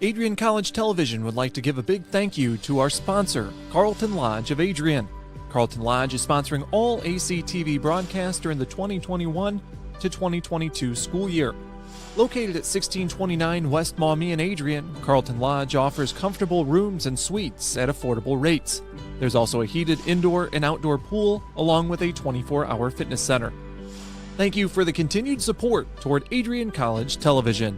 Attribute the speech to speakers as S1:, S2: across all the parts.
S1: Adrian College Television would like to give a big thank you to our sponsor, Carlton Lodge of Adrian. Carlton Lodge is sponsoring all ACTV broadcasts during the 2021 to 2022 school year. Located at 1629 West Maumee in Adrian, Carlton Lodge offers comfortable rooms and suites at affordable rates. There's also a heated indoor and outdoor pool, along with a 24-hour fitness center. Thank you for the continued support toward Adrian College Television.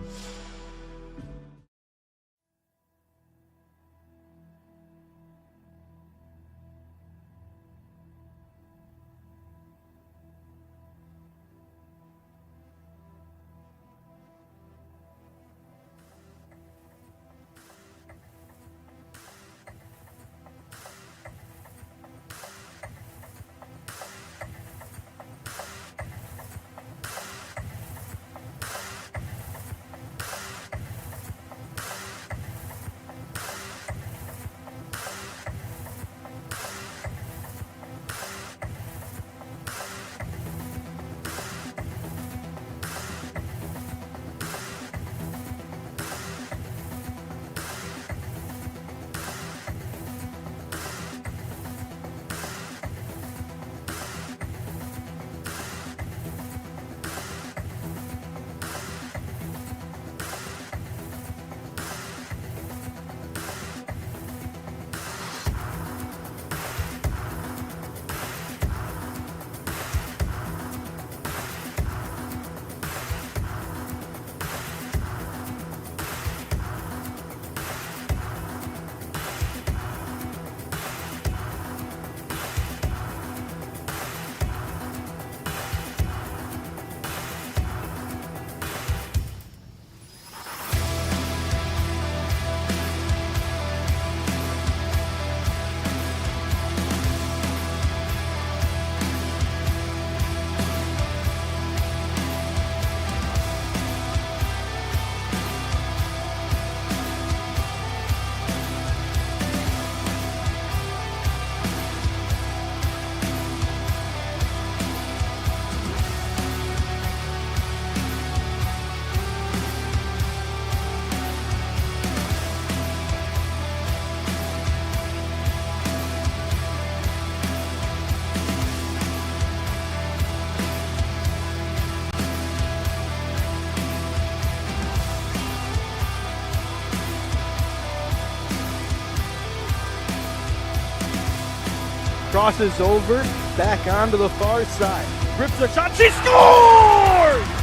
S2: Crosses over, back onto the far side. Rips a shot, she scores!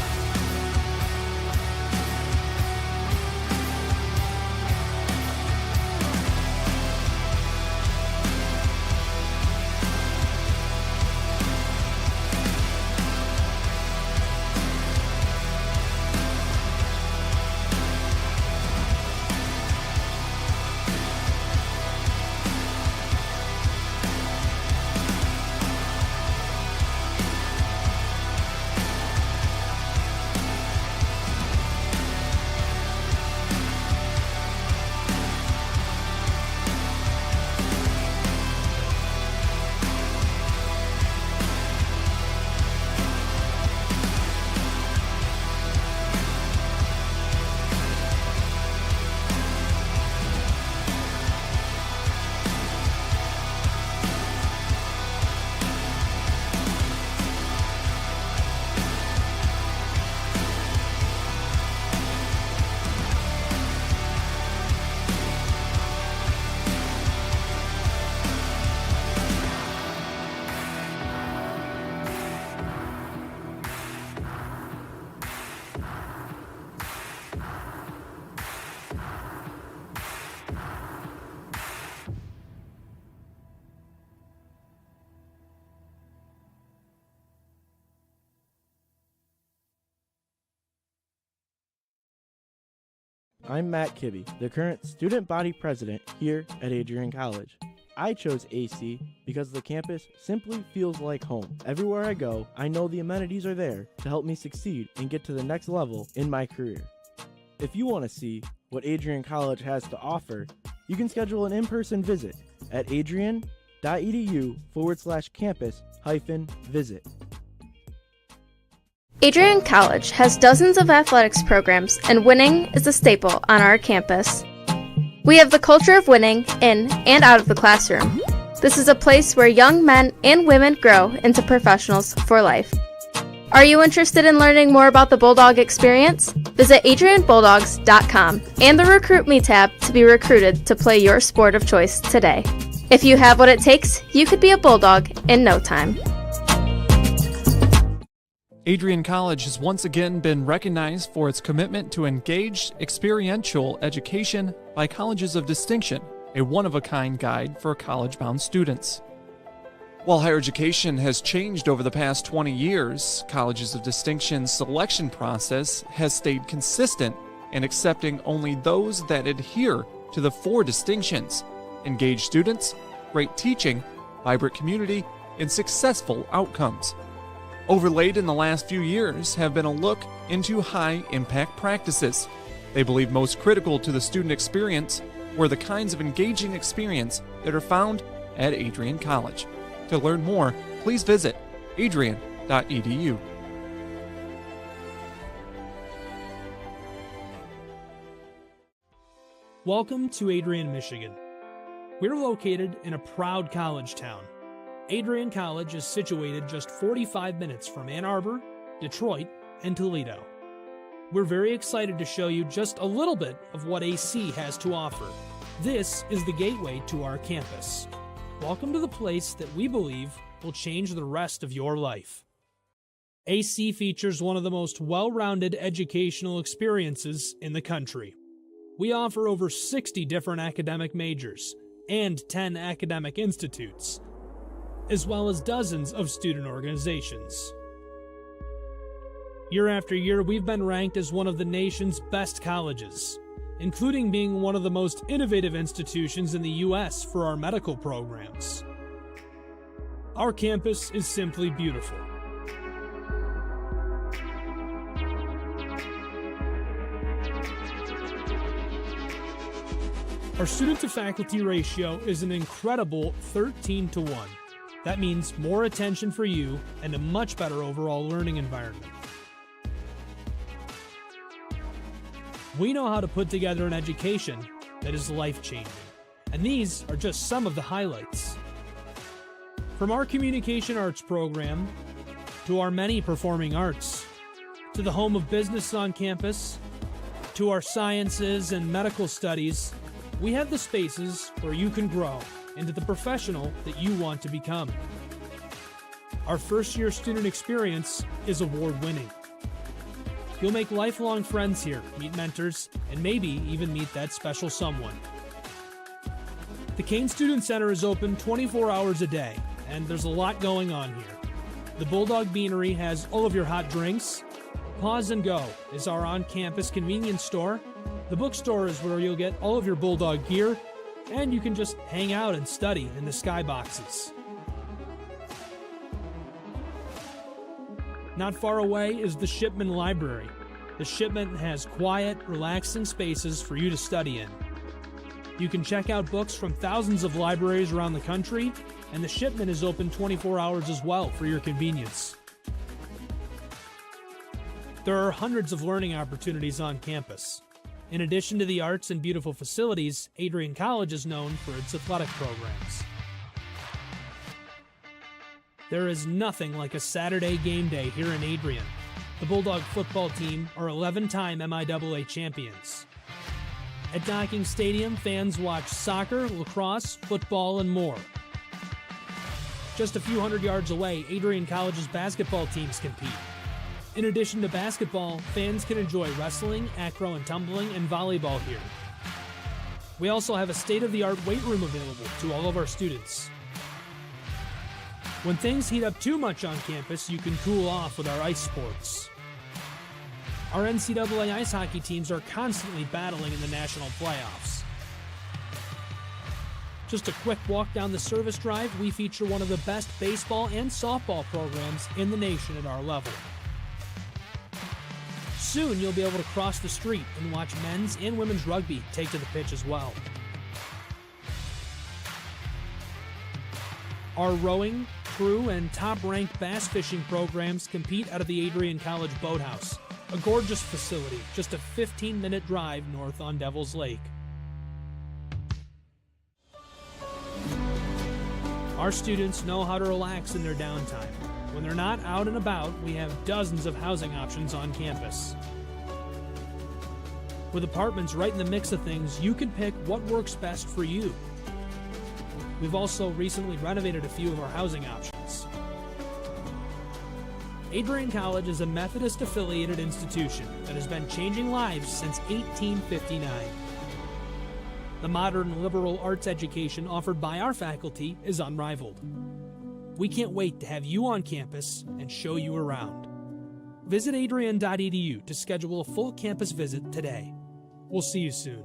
S2: I'm Matt Kibbe, the current student body president here at Adrian College. I chose AC because the campus simply feels like home. Everywhere I go, I know the amenities are there to help me succeed and get to the next level in my career. If you want to see what Adrian College has to offer, you can schedule an in-person visit at adrian.edu/campus-visit.
S3: Adrian College has dozens of athletics programs, and winning is a staple on our campus. We have the culture of winning in and out of the classroom. This is a place where young men and women grow into professionals for life. Are you interested in learning more about the Bulldog experience? Visit adrianbulldogs.com and the Recruit Me tab to be recruited to play your sport of choice today. If you have what it takes, you could be a Bulldog in no time.
S1: Adrian College has once again been recognized for its commitment to engaged, experiential education by Colleges of Distinction, a one-of-a-kind guide for college-bound students. While higher education has changed over the past 20 years, Colleges of Distinction's selection process has stayed consistent in accepting only those that adhere to the 4 distinctions: engaged students, great teaching, vibrant community, and successful outcomes. Overlaid in the last few years have been a look into high-impact practices. They believe most critical to the student experience were the kinds of engaging experience that are found at Adrian College. To learn more, please visit adrian.edu.
S4: Welcome to Adrian, Michigan. We're located in a proud college town. Adrian College is situated just 45 minutes from Ann Arbor, Detroit, and Toledo. We're very excited to show you just a little bit of what AC has to offer. This is the gateway to our campus. Welcome to the place that we believe will change the rest of your life. AC features one of the most well-rounded educational experiences in the country. We offer over 60 different academic majors and 10 academic institutes, as well as dozens of student organizations. Year after year, we've been ranked as one of the nation's best colleges, including being one of the most innovative institutions in the U.S. for our medical programs. Our campus is simply beautiful. Our student-to-faculty ratio is an incredible 13-to-1. That means more attention for you and a much better overall learning environment. We know how to put together an education that is life-changing, and these are just some of the highlights. From our communication arts program, to our many performing arts, to the home of business on campus, to our sciences and medical studies, we have the spaces where you can grow into the professional that you want to become. Our first-year student experience is award-winning. You'll make lifelong friends here, meet mentors, and maybe even meet that special someone. The Kane Student Center is open 24 hours a day, and there's a lot going on here. The Bulldog Beanery has all of your hot drinks. Pause and Go is our on-campus convenience store. The bookstore is where you'll get all of your Bulldog gear, and you can just hang out and study in the skyboxes. Not far away is the Shipman Library. The Shipman has quiet, relaxing spaces for you to study in. You can check out books from thousands of libraries around the country, and the Shipman is open 24 hours as well for your convenience. There are hundreds of learning opportunities on campus. In addition to the arts and beautiful facilities, Adrian College is known for its athletic programs. There is nothing like a Saturday game day here in Adrian. The Bulldog football team are 11-time MIAA champions. At Docking Stadium, fans watch soccer, lacrosse, football, and more. Just a few hundred yards away, Adrian College's basketball teams compete. In addition to basketball, fans can enjoy wrestling, acro and tumbling, and volleyball here. We also have a state-of-the-art weight room available to all of our students. When things heat up too much on campus, you can cool off with our ice sports. Our NCAA ice hockey teams are constantly battling in the national playoffs. Just a quick walk down the service drive, we feature one of the best baseball and softball programs in the nation at our level. Soon you'll be able to cross the street and watch men's and women's rugby take to the pitch as well. Our rowing, crew, and top-ranked bass fishing programs compete out of the Adrian College Boathouse, a gorgeous facility just a 15-minute drive north on Devil's Lake. Our students know how to relax in their downtime. When they're not out and about, we have dozens of housing options on campus. With apartments right in the mix of things, you can pick what works best for you. We've also recently renovated a few of our housing options. Adrian College is a Methodist-affiliated institution that has been changing lives since 1859. The modern liberal arts education offered by our faculty is unrivaled. We can't wait to have you on campus and show you around. Visit adrian.edu to schedule a full campus visit today. We'll see you soon.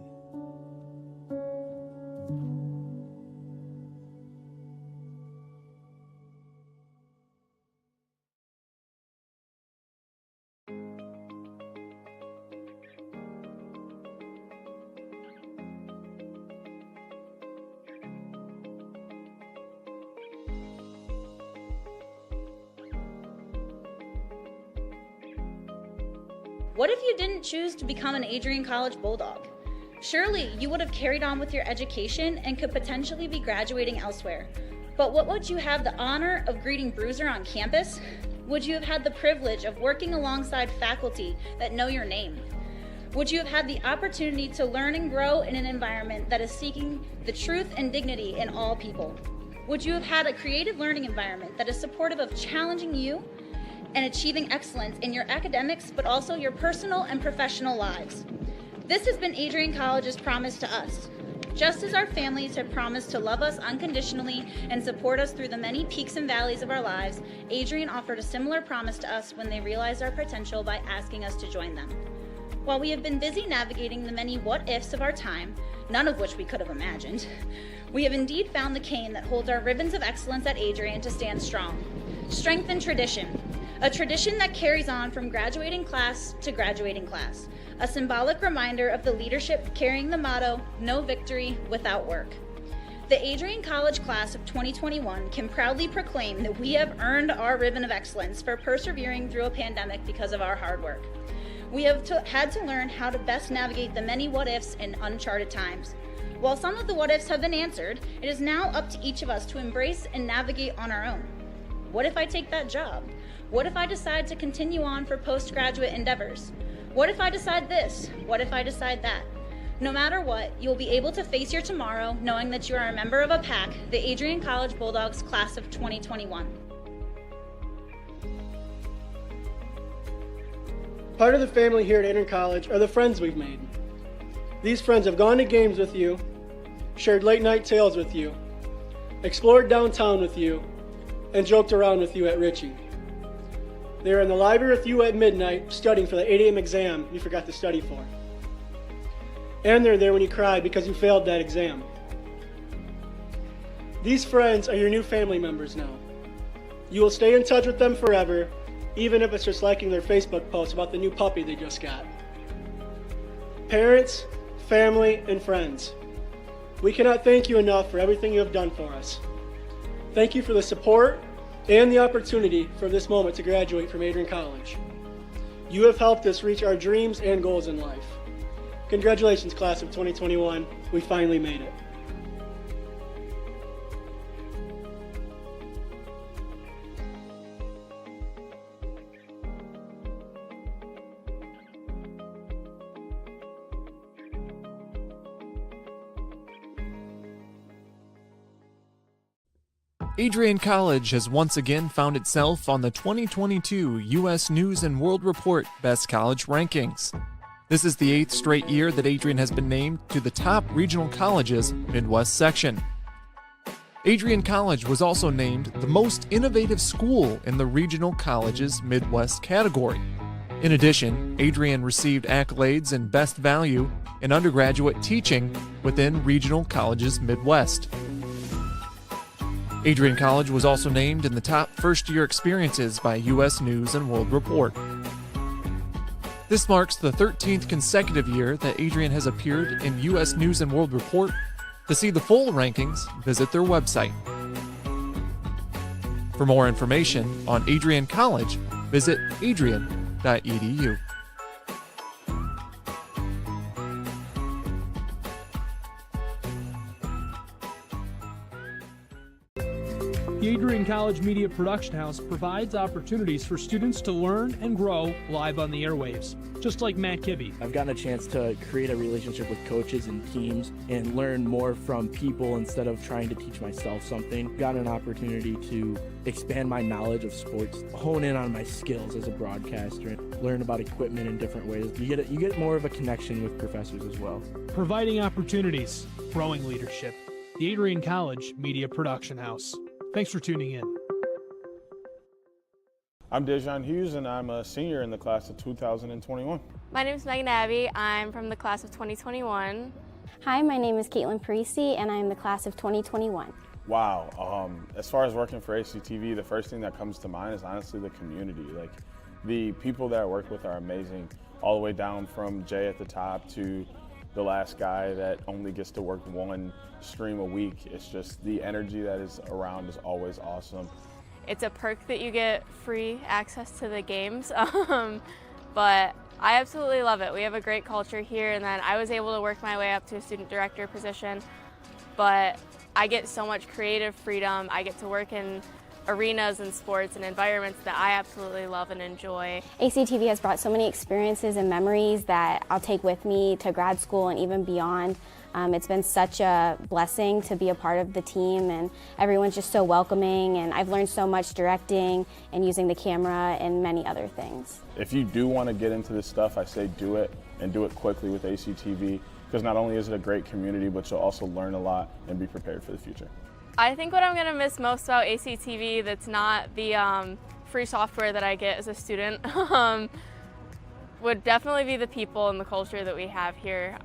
S5: What if you didn't choose to become an Adrian College Bulldog? Surely you would have carried on with your education and could potentially be graduating elsewhere. But what would you have the honor of greeting Bruiser on campus? Would you have had the privilege of working alongside faculty that know your name? Would you have had the opportunity to learn and grow in an environment that is seeking the truth and dignity in all people? Would you have had a creative learning environment that is supportive of challenging you and achieving excellence in your academics, but also your personal and professional lives? This has been Adrian College's promise to us. Just as our families have promised to love us unconditionally and support us through the many peaks and valleys of our lives, Adrian offered a similar promise to us when they realized our potential by asking us to join them. While we have been busy navigating the many what-ifs of our time, none of which we could have imagined, we have indeed found the cane that holds our ribbons of excellence at Adrian to stand strong. Strength and tradition. A tradition that carries on from graduating class to graduating class. A symbolic reminder of the leadership carrying the motto, no victory without work. The Adrian College class of 2021 can proudly proclaim that we have earned our ribbon of excellence for persevering through a pandemic because of our hard work. We have had to learn how to best navigate the many what-ifs in uncharted times. While some of the what-ifs have been answered, it is now up to each of us to embrace and navigate on our own. What if I take that job? What if I decide to continue on for postgraduate endeavors? What if I decide this? What if I decide that? No matter what, you'll be able to face your tomorrow knowing that you are a member of a pack, the Adrian College Bulldogs class of 2021.
S6: Part of the family here at Adrian College are the friends we've made. These friends have gone to games with you, shared late night tales with you, explored downtown with you, and joked around with you at Ritchie. They were in the library with you at midnight studying for the 8 a.m. exam you forgot to study for. And they're there when you cried because you failed that exam. These friends are your new family members now. You will stay in touch with them forever, even if it's just liking their Facebook post about the new puppy they just got. Parents, family, and friends, we cannot thank you enough for everything you have done for us. Thank you for the support and the opportunity for this moment to graduate from Adrian College. You have helped us reach our dreams and goals in life. Congratulations, class of 2021. We finally made it.
S1: Adrian College has once again found itself on the 2022 U.S. News & World Report Best College Rankings. This is the 8th straight year that Adrian has been named to the top regional colleges Midwest section. Adrian College was also named the most innovative school in the regional colleges Midwest category. In addition, Adrian received accolades in Best Value in undergraduate teaching within Regional Colleges Midwest. Adrian College was also named in the top first-year experiences by U.S. News & World Report. This marks the 13th consecutive year that Adrian has appeared in U.S. News & World Report. To see the full rankings, visit their website. For more information on Adrian College, visit adrian.edu.
S4: The Adrian College Media Production House provides opportunities for students to learn and grow live on the airwaves, just like Matt Kibbe.
S2: I've gotten a chance to create a relationship with coaches and teams and learn more from people instead of trying to teach myself something. Got an opportunity to expand my knowledge of sports, hone in on my skills as a broadcaster, and learn about equipment in different ways. You get more of a connection with professors as well.
S4: Providing opportunities, growing leadership. The Adrian College Media Production House. Thanks for tuning in.
S7: I'm Dejan Hughes, and I'm a senior in the class of 2021.
S8: My name is Megan Abbey. I'm from the class of 2021.
S9: Hi, my name is Caitlin Parisi, and I'm the class of 2021.
S7: Wow. As far as working for ACTV, the first thing that comes to mind is honestly the community. Like, the people that I work with are amazing, all the way down from Jay at the top to the last guy that only gets to work one stream a week. It's just the energy that is around is always awesome.
S8: It's a perk that you get free access to the games, but I absolutely love it. We have a great culture here, and then I was able to work my way up to a student director position, but I get so much creative freedom. I get to work in arenas and sports and environments that I absolutely love and enjoy.
S9: ACTV has brought so many experiences and memories that I'll take with me to grad school and even beyond. It's been such a blessing to be a part of the team, and everyone's just so welcoming, and I've learned so much directing and using the camera and many other things.
S7: If you do want to get into this stuff, I say do it, and do it quickly with ACTV, because not only is it a great community, but you'll also learn a lot and be prepared for the future.
S8: I think what I'm going to miss most about ACTV that's not the free software that I get as a student would definitely be the people and the culture that we have here.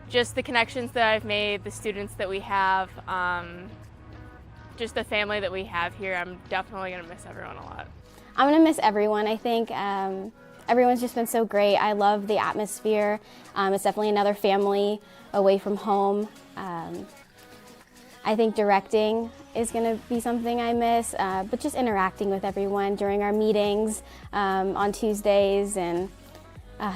S8: Just the connections that I've made, the students that we have, just the family that we have here. I'm definitely going to miss everyone a lot.
S9: I'm going to miss everyone. I think everyone's just been so great. I love the atmosphere. It's definitely another family away from home. I think directing is going to be something I miss, but just interacting with everyone during our meetings on Tuesdays, and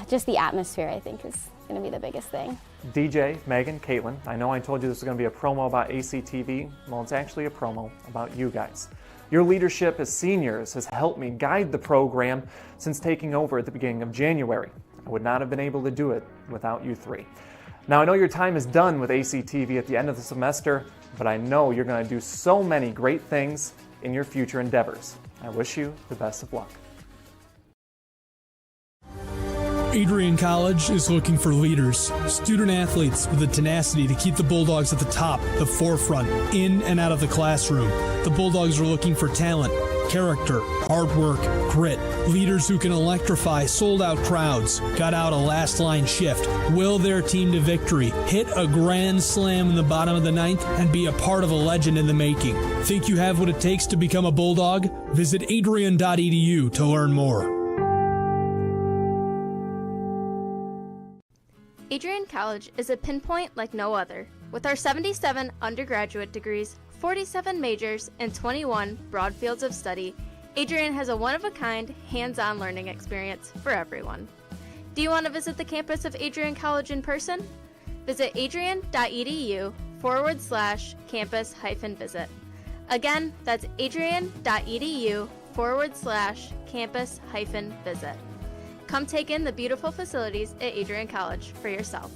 S9: just the atmosphere, I think, is going to be the biggest thing.
S10: DJ, Megan, Caitlin, I know I told you this was going to be a promo about ACTV. Well, it's actually a promo about you guys. Your leadership as seniors has helped me guide the program since taking over at the beginning of January. I would not have been able to do it without you three. Now, I know your time is done with ACTV at the end of the semester, but I know you're going to do so many great things in your future endeavors. I wish you the best of luck.
S4: Adrian College is looking for leaders, student athletes with the tenacity to keep the Bulldogs at the top, the forefront, in and out of the classroom. The Bulldogs are looking for talent, character, hard work, grit, leaders who can electrify sold-out crowds, got out a last-line shift, will their team to victory, hit a grand slam in the bottom of the ninth, and be a part of a legend in the making. Think you have what it takes to become a Bulldog? Visit adrian.edu to learn more.
S3: Adrian College is a pinpoint like no other. With our 77 undergraduate degrees, 47 majors, and 21 broad fields of study, Adrian has a one-of-a-kind, hands-on learning experience for everyone. Do you want to visit the campus of Adrian College in person? Visit adrian.edu/campus-visit. Again, that's adrian.edu/campus-visit. Come take in the beautiful facilities at Adrian College for yourself.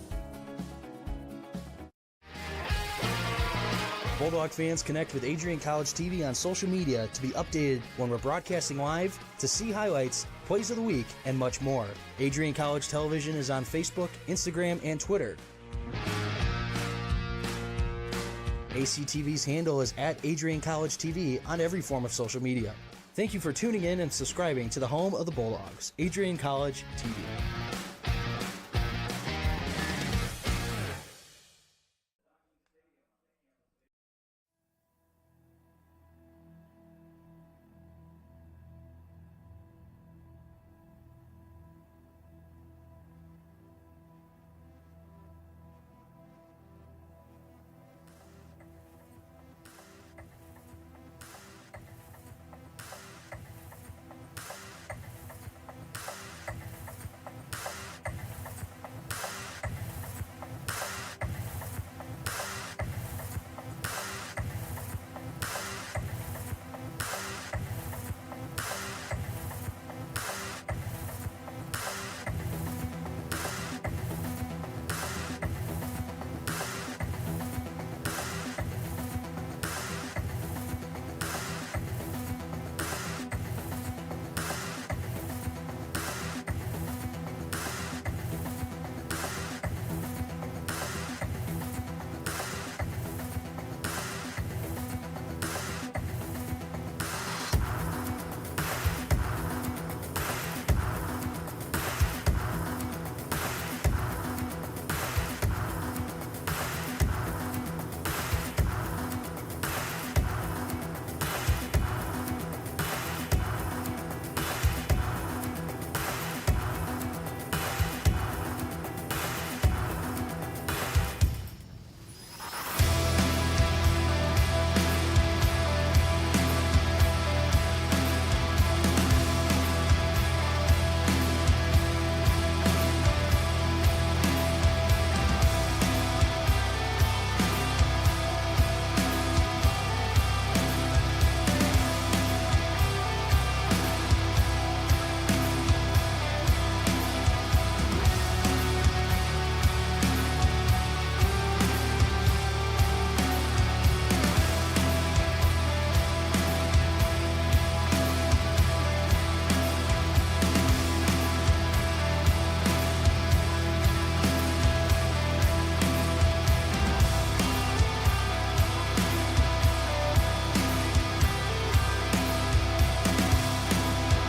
S11: Bulldog fans, connect with Adrian College TV on social media to be updated when we're broadcasting live, to see highlights, plays of the week, and much more. Adrian College Television is on Facebook, Instagram, and Twitter. ACTV's handle is @Adrian College TV on every form of social media. Thank you for tuning in and subscribing to the home of the Bulldogs, Adrian College TV.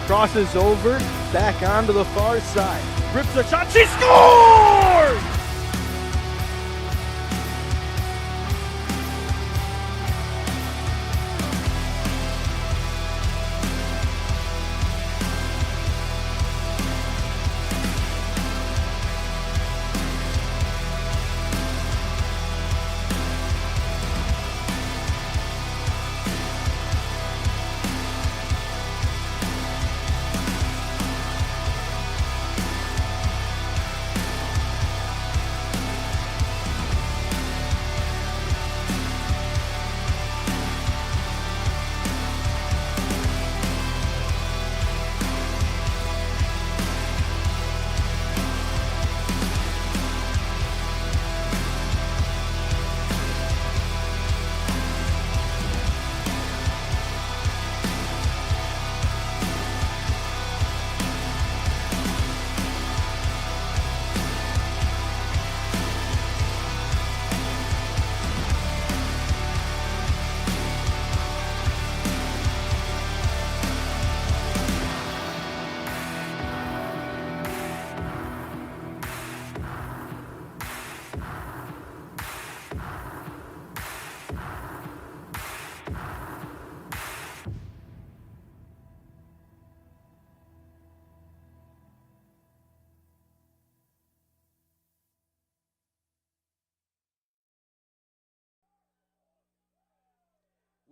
S2: Crosses over, back onto the far side. Rips a shot, she scores!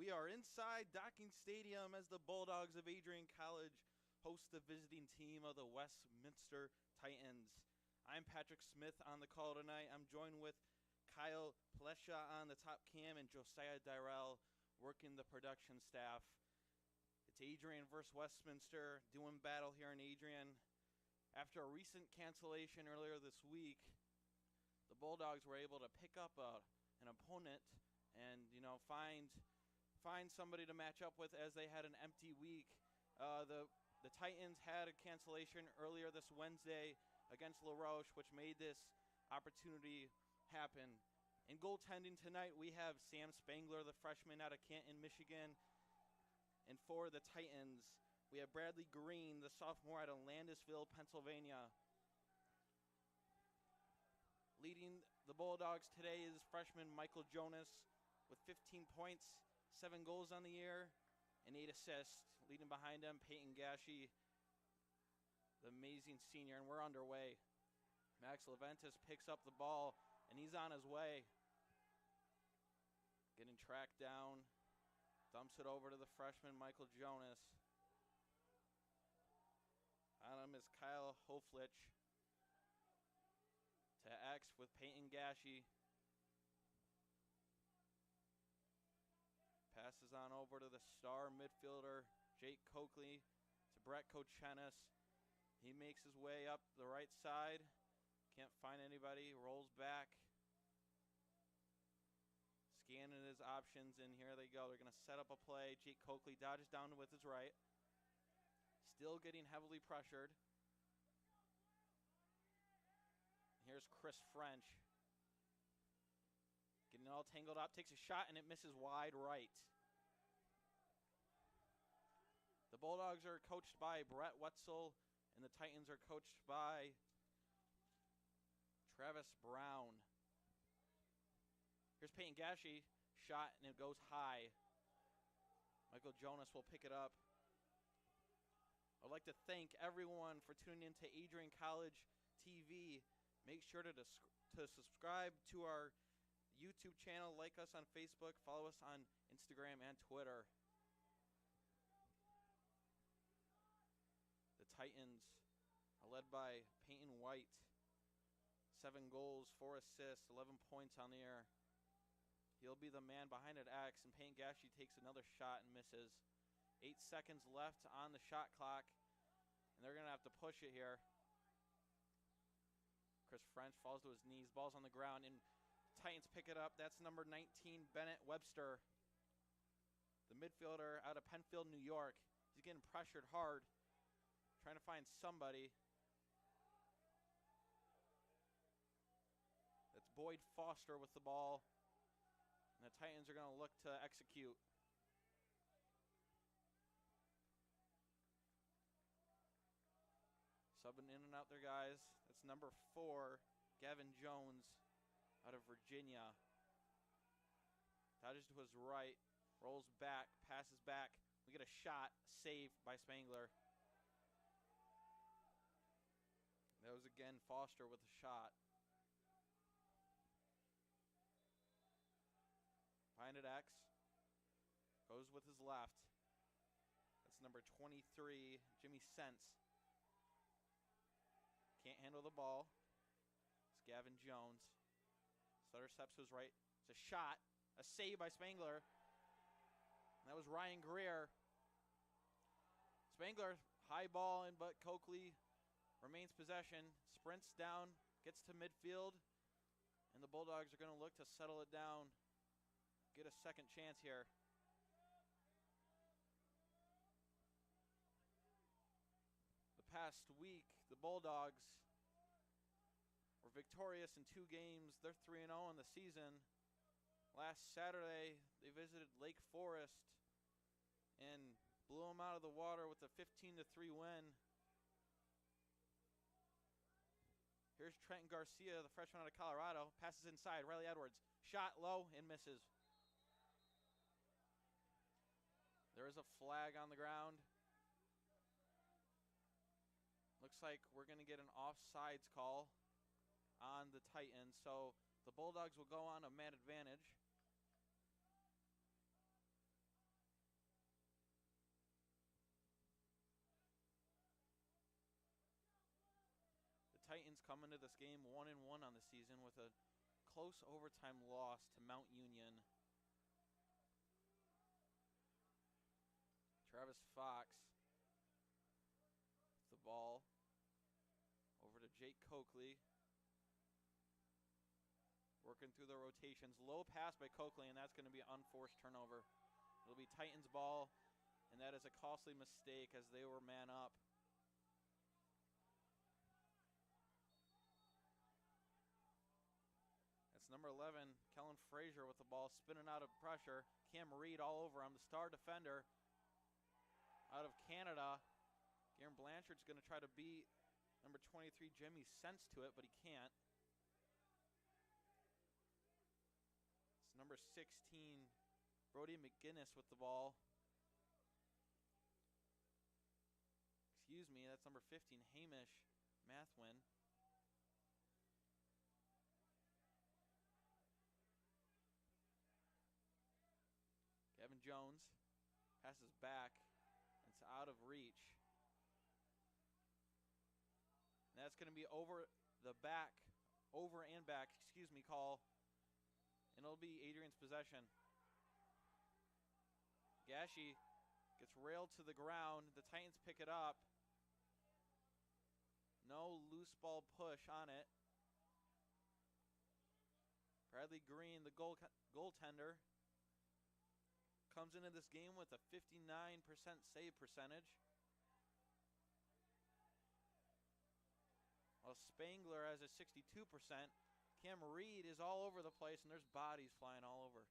S12: We are inside Docking Stadium as the Bulldogs of Adrian College host the visiting team of the Westminster Titans. I'm Patrick Smith on the call tonight. I'm joined with Kyle Plesha on the top cam and Josiah Dyrell working the production staff. It's Adrian versus Westminster doing battle here in Adrian. After a recent cancellation earlier this week, the Bulldogs were able to pick up an opponent and find somebody to match up with as they had an empty week. The Titans had a cancellation earlier this Wednesday against LaRoche, which made this opportunity happen. In goaltending tonight, we have Sam Spangler, the freshman out of Canton, Michigan. And for the Titans, we have Bradley Green, the sophomore out of Landisville, Pennsylvania. Leading the Bulldogs today is freshman Michael Jonas with 15 points, 7 goals on the year, and 8 assists. Leading behind him, Peyton Gashi, the amazing senior, and we're underway. Max Leventis picks up the ball, and he's on his way. Getting tracked down, dumps it over to the freshman Michael Jonas. On him is Kyle Hoflich. To X with Peyton Gashi. Passes on over to the star midfielder, Jake Coakley, to Brett Kochenis. He makes his way up the right side. Can't find anybody, rolls back. Scanning his options, and here they go. They're going to set up a play. Jake Coakley dodges down with his right. Still getting heavily pressured. Here's Chris French. Getting all tangled up, takes a shot, and it misses wide right. The Bulldogs are coached by Brett Wetzel, and the Titans are coached by Travis Brown. Here's Peyton Gashi, shot, and it goes high. Michael Jonas will pick it up. I'd like to thank everyone for tuning in to Adrian College TV. Make sure to subscribe to our YouTube channel, like us on Facebook, follow us on Instagram and Twitter. The Titans are led by Peyton White. 7 goals, 4 assists, 11 points on the year. He'll be the man behind at X, and Peyton Gashi takes another shot and misses. 8 seconds left on the shot clock, and they're going to have to push it here. Chris French falls to his knees, ball's on the ground, and Titans pick it up. That's number 19, Bennett Webster, the midfielder out of Penfield, New York. He's getting pressured hard, trying to find somebody. That's Boyd Foster with the ball, and the Titans are going to look to execute. Subbing in and out their guys. That's number 4, Gavin Jones out of Virginia. Dodges to his right, rolls back, passes back. We get a shot, saved by Spangler. That was again Foster with a shot. Behind it, X. Goes with his left. That's number 23, Jimmy Sense. Can't handle the ball. It's Gavin Jones. Sutter steps to his right. It's a shot. A save by Spangler. And that was Ryan Greer. Spangler, high ball, and but Coakley remains possession. Sprints down, gets to midfield. And the Bulldogs are going to look to settle it down. Get a second chance here. Past week, the Bulldogs were victorious in 2 games. They're 3-0 in the season. Last Saturday, they visited Lake Forest and blew them out of the water with a 15-3 win. Here's Trenton Garcia, the freshman out of Colorado. Passes inside, Riley Edwards. Shot low and misses. There is a flag on the ground. Looks like we're going to get an offsides call on the Titans, so the Bulldogs will go on a man advantage. The Titans come into this game 1-1 on the season with a close overtime loss to Mount Union. Travis Fox. The ball over to Jake Coakley. Working through the rotations. Low pass by Coakley, and that's going to be an unforced turnover. It'll be Titans ball, and that is a costly mistake as they were man up. That's number 11, Kellen Frazier with the ball, spinning out of pressure. Cam Reed all over him, the star defender. out of Canada. Garen Blanchard's going to try to beat number 23, Jimmy Sense, to it, but he can't. It's number 16, Brody McGinnis with the ball. Excuse me, that's number 15, Hamish Mathwin. Kevin Jones passes back. It's out of reach. And that's going to be over and back, call. And it'll be Adrian's possession. Gashi gets railed to the ground. The Titans pick it up. No loose ball push on it. Bradley Green, the goaltender, comes into this game with a 59% save percentage. While Spangler has a 62%. Cam Reed is all over the place, and there's bodies flying all over.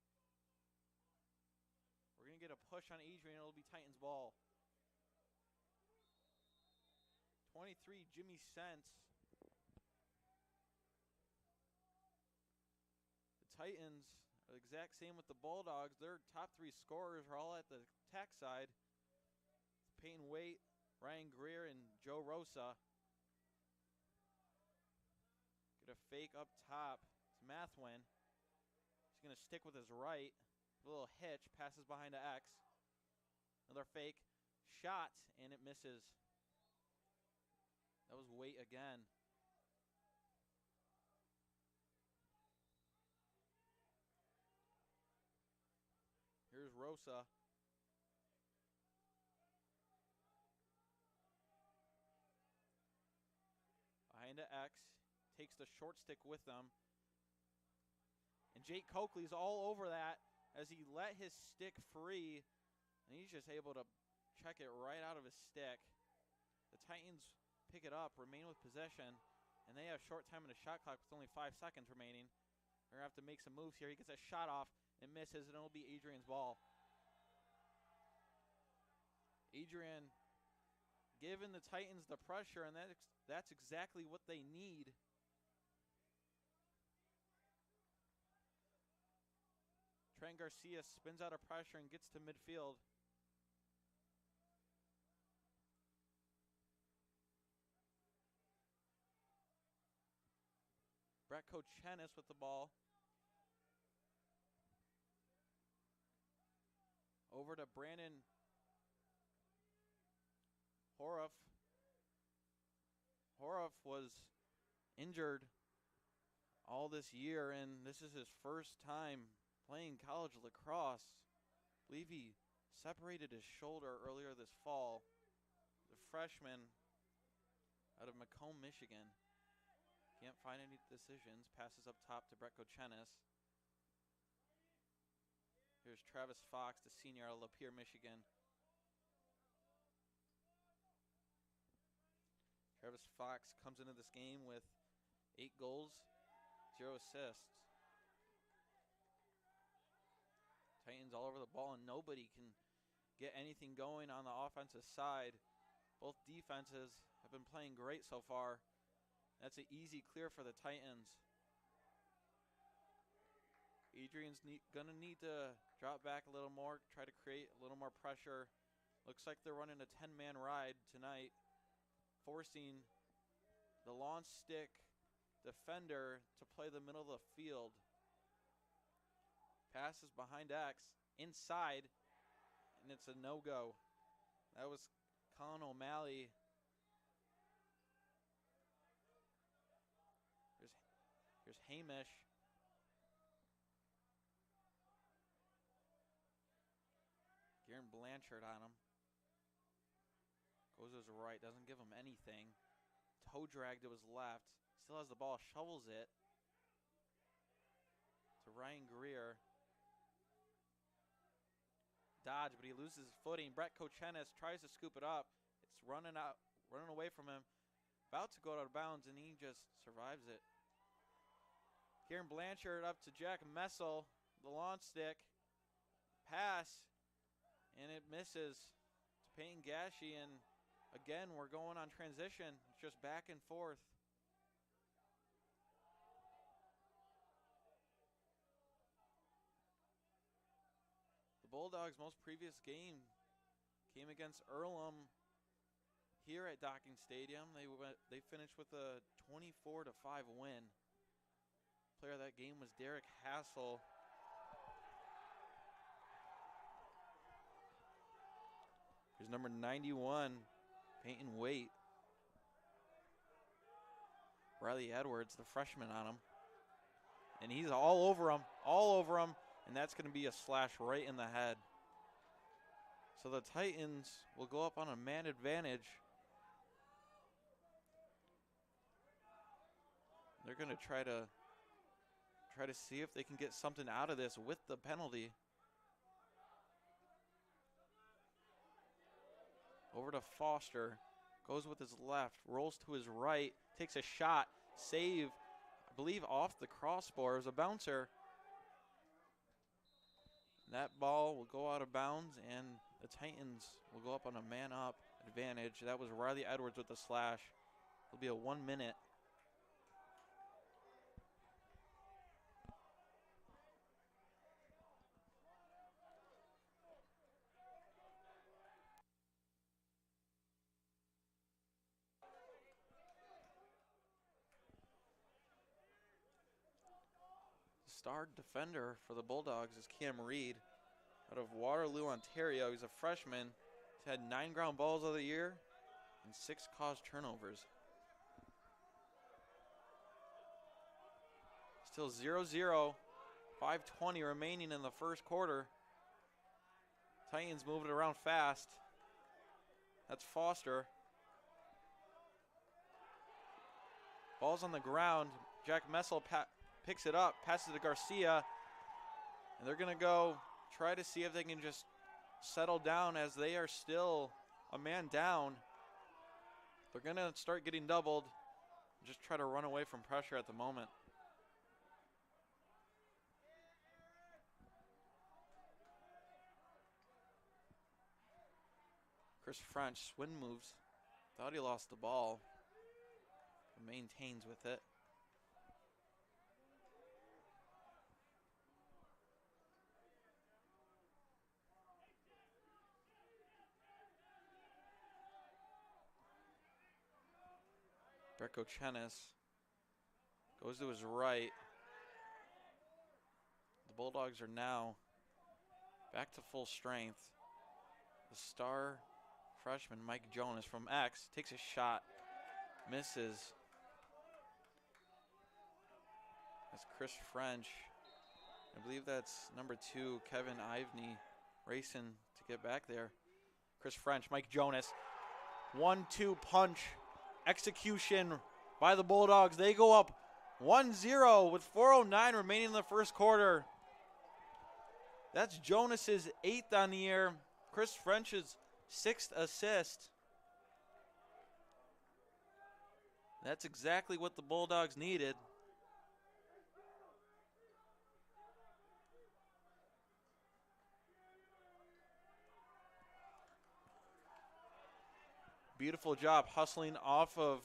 S12: We're going to get a push on Adrian. It'll be Titans ball. 23, Jimmy Sense. The Titans are the exact same with the Bulldogs. Their top three scorers are all at the attack side. Peyton Waite, Ryan Greer, and Joe Rosa. Get a fake up top. It's Mathwin. He's going to stick with his right. A little hitch. Passes behind to X. Another fake shot, and it misses. That was Waite again. Here's Rosa. Behind to X. Takes the short stick with them. And Jake Coakley's all over that as he let his stick free. And he's just able to check it right out of his stick. The Titans pick it up, remain with possession. And they have short time in the shot clock with only 5 seconds remaining. They're going to have to make some moves here. He gets a shot off and misses, and it'll be Adrian's ball. Adrian giving the Titans the pressure, and that's exactly what they need. Trent Garcia spins out of pressure and gets to midfield. Brett Kochenis with the ball. Over to Brandon Horoff. Horoff was injured all this year, and this is his first time playing college lacrosse. I believe he separated his shoulder earlier this fall. The freshman out of Macomb, Michigan. Can't find any decisions. Passes up top to Brett Kochenis. Here's Travis Fox, the senior out of Lapeer, Michigan. Travis Fox comes into this game with 8 goals, 0 assists. Titans all over the ball, and nobody can get anything going on the offensive side. Both defenses have been playing great so far. That's an easy clear for the Titans. Adrian's going to need to drop back a little more, try to create a little more pressure. Looks like they're running a 10-man ride tonight, forcing the launch stick defender to play the middle of the field. Passes behind X, inside, and it's a no-go. That was Colin O'Malley. Here's Hamish. Garen Blanchard on him. Goes to his right, doesn't give him anything. Toe drag to his left. Still has the ball, shovels it to Ryan Greer. Dodge, but he loses his footing. Brett Kochenis tries to scoop it up. It's running away from him. About to go out of bounds, and he just survives it. Kieran Blanchard up to Jack Messel. The launch stick. Pass, and it misses. To Peyton Gashi, and again, we're going on transition. It's just back and forth. The Bulldogs' most previous game came against Earlham here at Docking Stadium. They finished with a 24-5 win. Player of that game was Derek Hassel. Here's number 91, Peyton Waite. Riley Edwards, the freshman, on him. And he's all over him, and that's going to be a slash right in the head. So the Titans will go up on a man advantage. They're going to try to see if they can get something out of this with the penalty. Over to Foster, goes with his left, rolls to his right, takes a shot, save, I believe off the crossbar. It was a bouncer. That ball will go out of bounds, and the Titans will go up on a man-up advantage. That was Riley Edwards with the slash. It'll be a 1 minute. Star defender for the Bulldogs is Cam Reed out of Waterloo, Ontario. He's a freshman. He's had 9 ground balls of the year and 6 caused turnovers. Still 0-0, 5:20 remaining in the first quarter. Titans moving it around fast. That's Foster. Ball's on the ground. Jack Messel picks it up, passes to Garcia, and they're going to go try to see if they can just settle down as they are still a man down. They're going to start getting doubled, just try to run away from pressure at the moment. Chris French, swing moves. Thought he lost the ball, but maintains with it. Berko Chenis goes to his right. The Bulldogs are now back to full strength. The star freshman Mike Jonas from X takes a shot, misses. That's Chris French. I believe that's number 2, Kevin Ivney, racing to get back there. Chris French, Mike Jonas, 1-2 punch. Execution by the Bulldogs. They go up 1-0 with 4:09 remaining in the first quarter. That's Jonas's 8th on the year. Chris French's 6th assist. That's exactly what the Bulldogs needed. Beautiful job hustling off of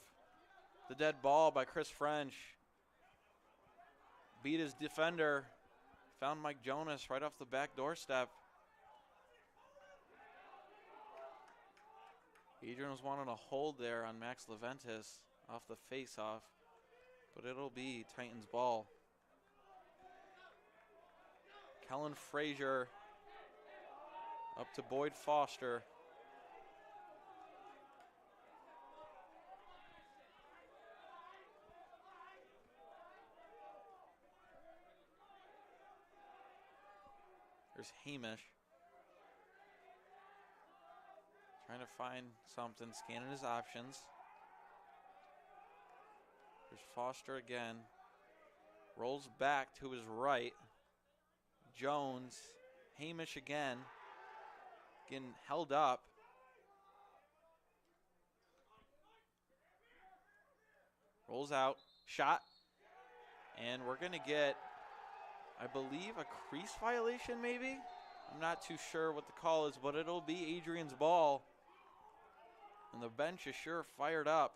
S12: the dead ball by Chris French. Beat his defender. Found Mike Jonas right off the back doorstep. Adrian was wanting a hold there on Max Leventis off the face-off, but it'll be Titans ball. Kellen Frazier up to Boyd Foster. There's Hamish. Trying to find something, scanning his options. There's Foster again. Rolls back to his right. Jones. Hamish again. Getting held up. Rolls out. Shot. And we're going to get, I believe, a crease violation maybe? I'm not too sure what the call is, but it'll be Adrian's ball. And the bench is sure fired up.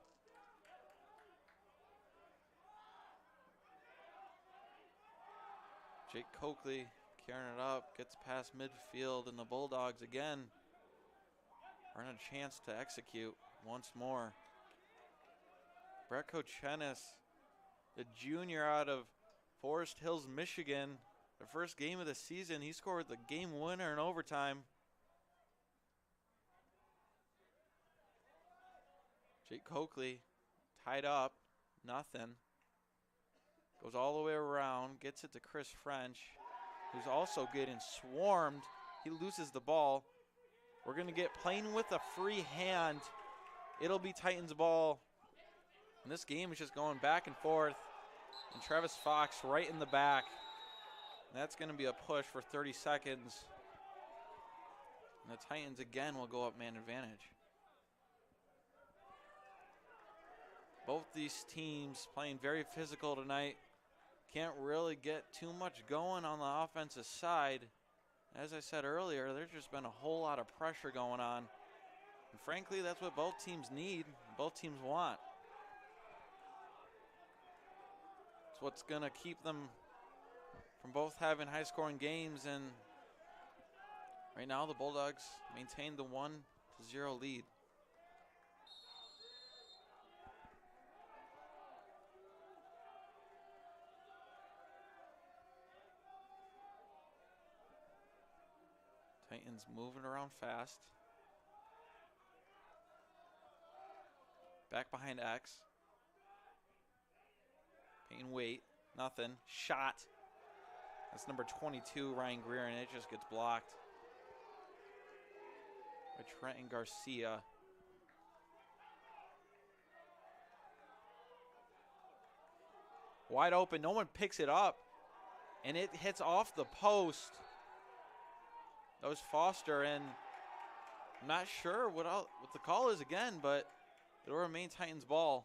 S12: Jake Coakley carrying it up, gets past midfield, and the Bulldogs again are in a chance to execute once more. Brett Kochenis, the junior out of Forest Hills, Michigan, the first game of the season, he scored the game winner in overtime. Jake Coakley tied up, nothing. Goes all the way around, gets it to Chris French, who's also getting swarmed. He loses the ball. We're going to get playing with a free hand. It'll be Titans ball. And this game is just going back and forth. And Travis Fox right in the back. And that's going to be a push for 30 seconds. And the Titans again will go up man advantage. Both these teams playing very physical tonight. Can't really get too much going on the offensive side. As I said earlier, there's just been a whole lot of pressure going on. And frankly, that's what both teams need, both teams want. It's what's going to keep them from both having high-scoring games. And right now, the Bulldogs maintain the 1-0 lead. Titans moving around fast. Back behind X. Payne wait. Nothing. Shot. That's number 22, Ryan Greer, and it just gets blocked by Trenton Garcia. Wide open. No one picks it up. And it hits off the post. That was Foster, and I'm not sure what the call is again, but it'll remain Titans ball.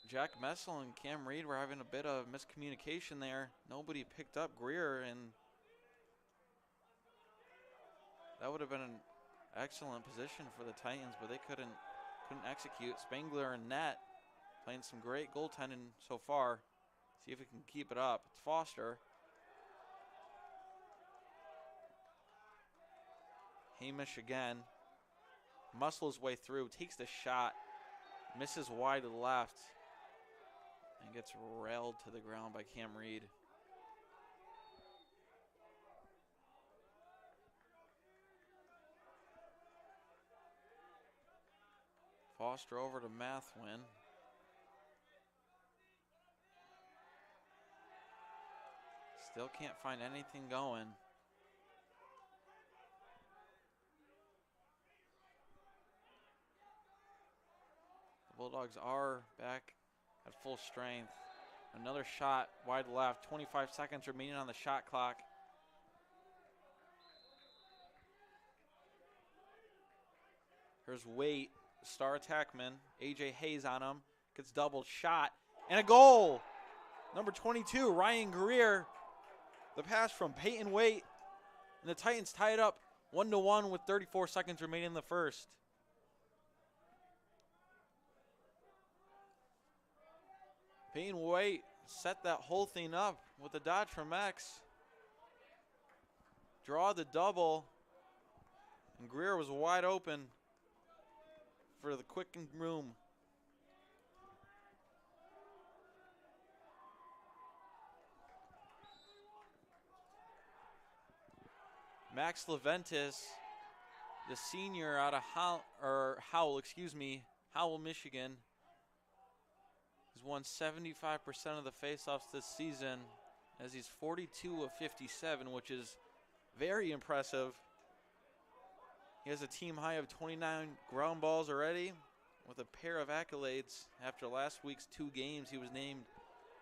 S12: Jack Messel and Cam Reed were having a bit of miscommunication there. Nobody picked up Greer, and that would have been an excellent position for the Titans, but they couldn't execute. Spangler and net playing some great goaltending so far. See if we can keep it up. It's Foster. Hamish again. Muscles his way through, takes the shot, misses wide to the left, and gets railed to the ground by Cam Reed. Foster over to Mathwin. Still can't find anything going. Bulldogs are back at full strength. Another shot wide left. 25 seconds remaining on the shot clock. Here's Waite, star attackman. AJ Hayes on him. Gets doubled shot. And a goal! Number 22, Ryan Greer. The pass from Peyton Waite. And the Titans tie it up 1-1 with 34 seconds remaining in the first. Payne White set that whole thing up with a dodge from X. Draw the double. And Greer was wide open for the quickened room. Max Leventis, the senior out of Howell, Michigan, has won 75% of the faceoffs this season, as he's 42 of 57, which is very impressive. He has a team high of 29 ground balls already, with a pair of accolades. After last week's 2 games, he was named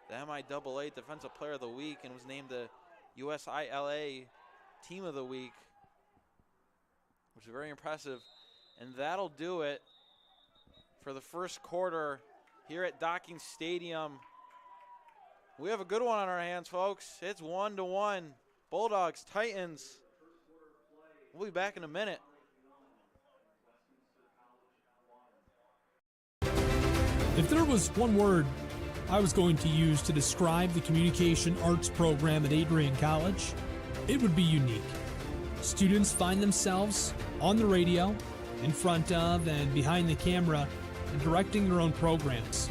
S12: the MIAA Defensive Player of the Week and was named the USILA Team of the Week, which is very impressive. And that'll do it for the first quarter here at Docking Stadium. We have a good one on our hands, folks. It's 1-1. Bulldogs, Titans. We'll be back in a minute.
S4: If there was one word I was going to use to describe the communication arts program at Adrian College, it would be unique. Students find themselves on the radio, in front of and behind the camera, and directing their own programs.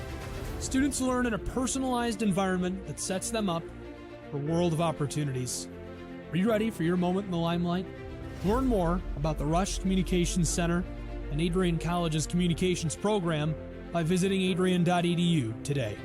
S4: Students learn in a personalized environment that sets them up for a world of opportunities. Are you ready for your moment in the limelight? Learn more about the Rush Communications Center and Adrian College's communications program by visiting adrian.edu today.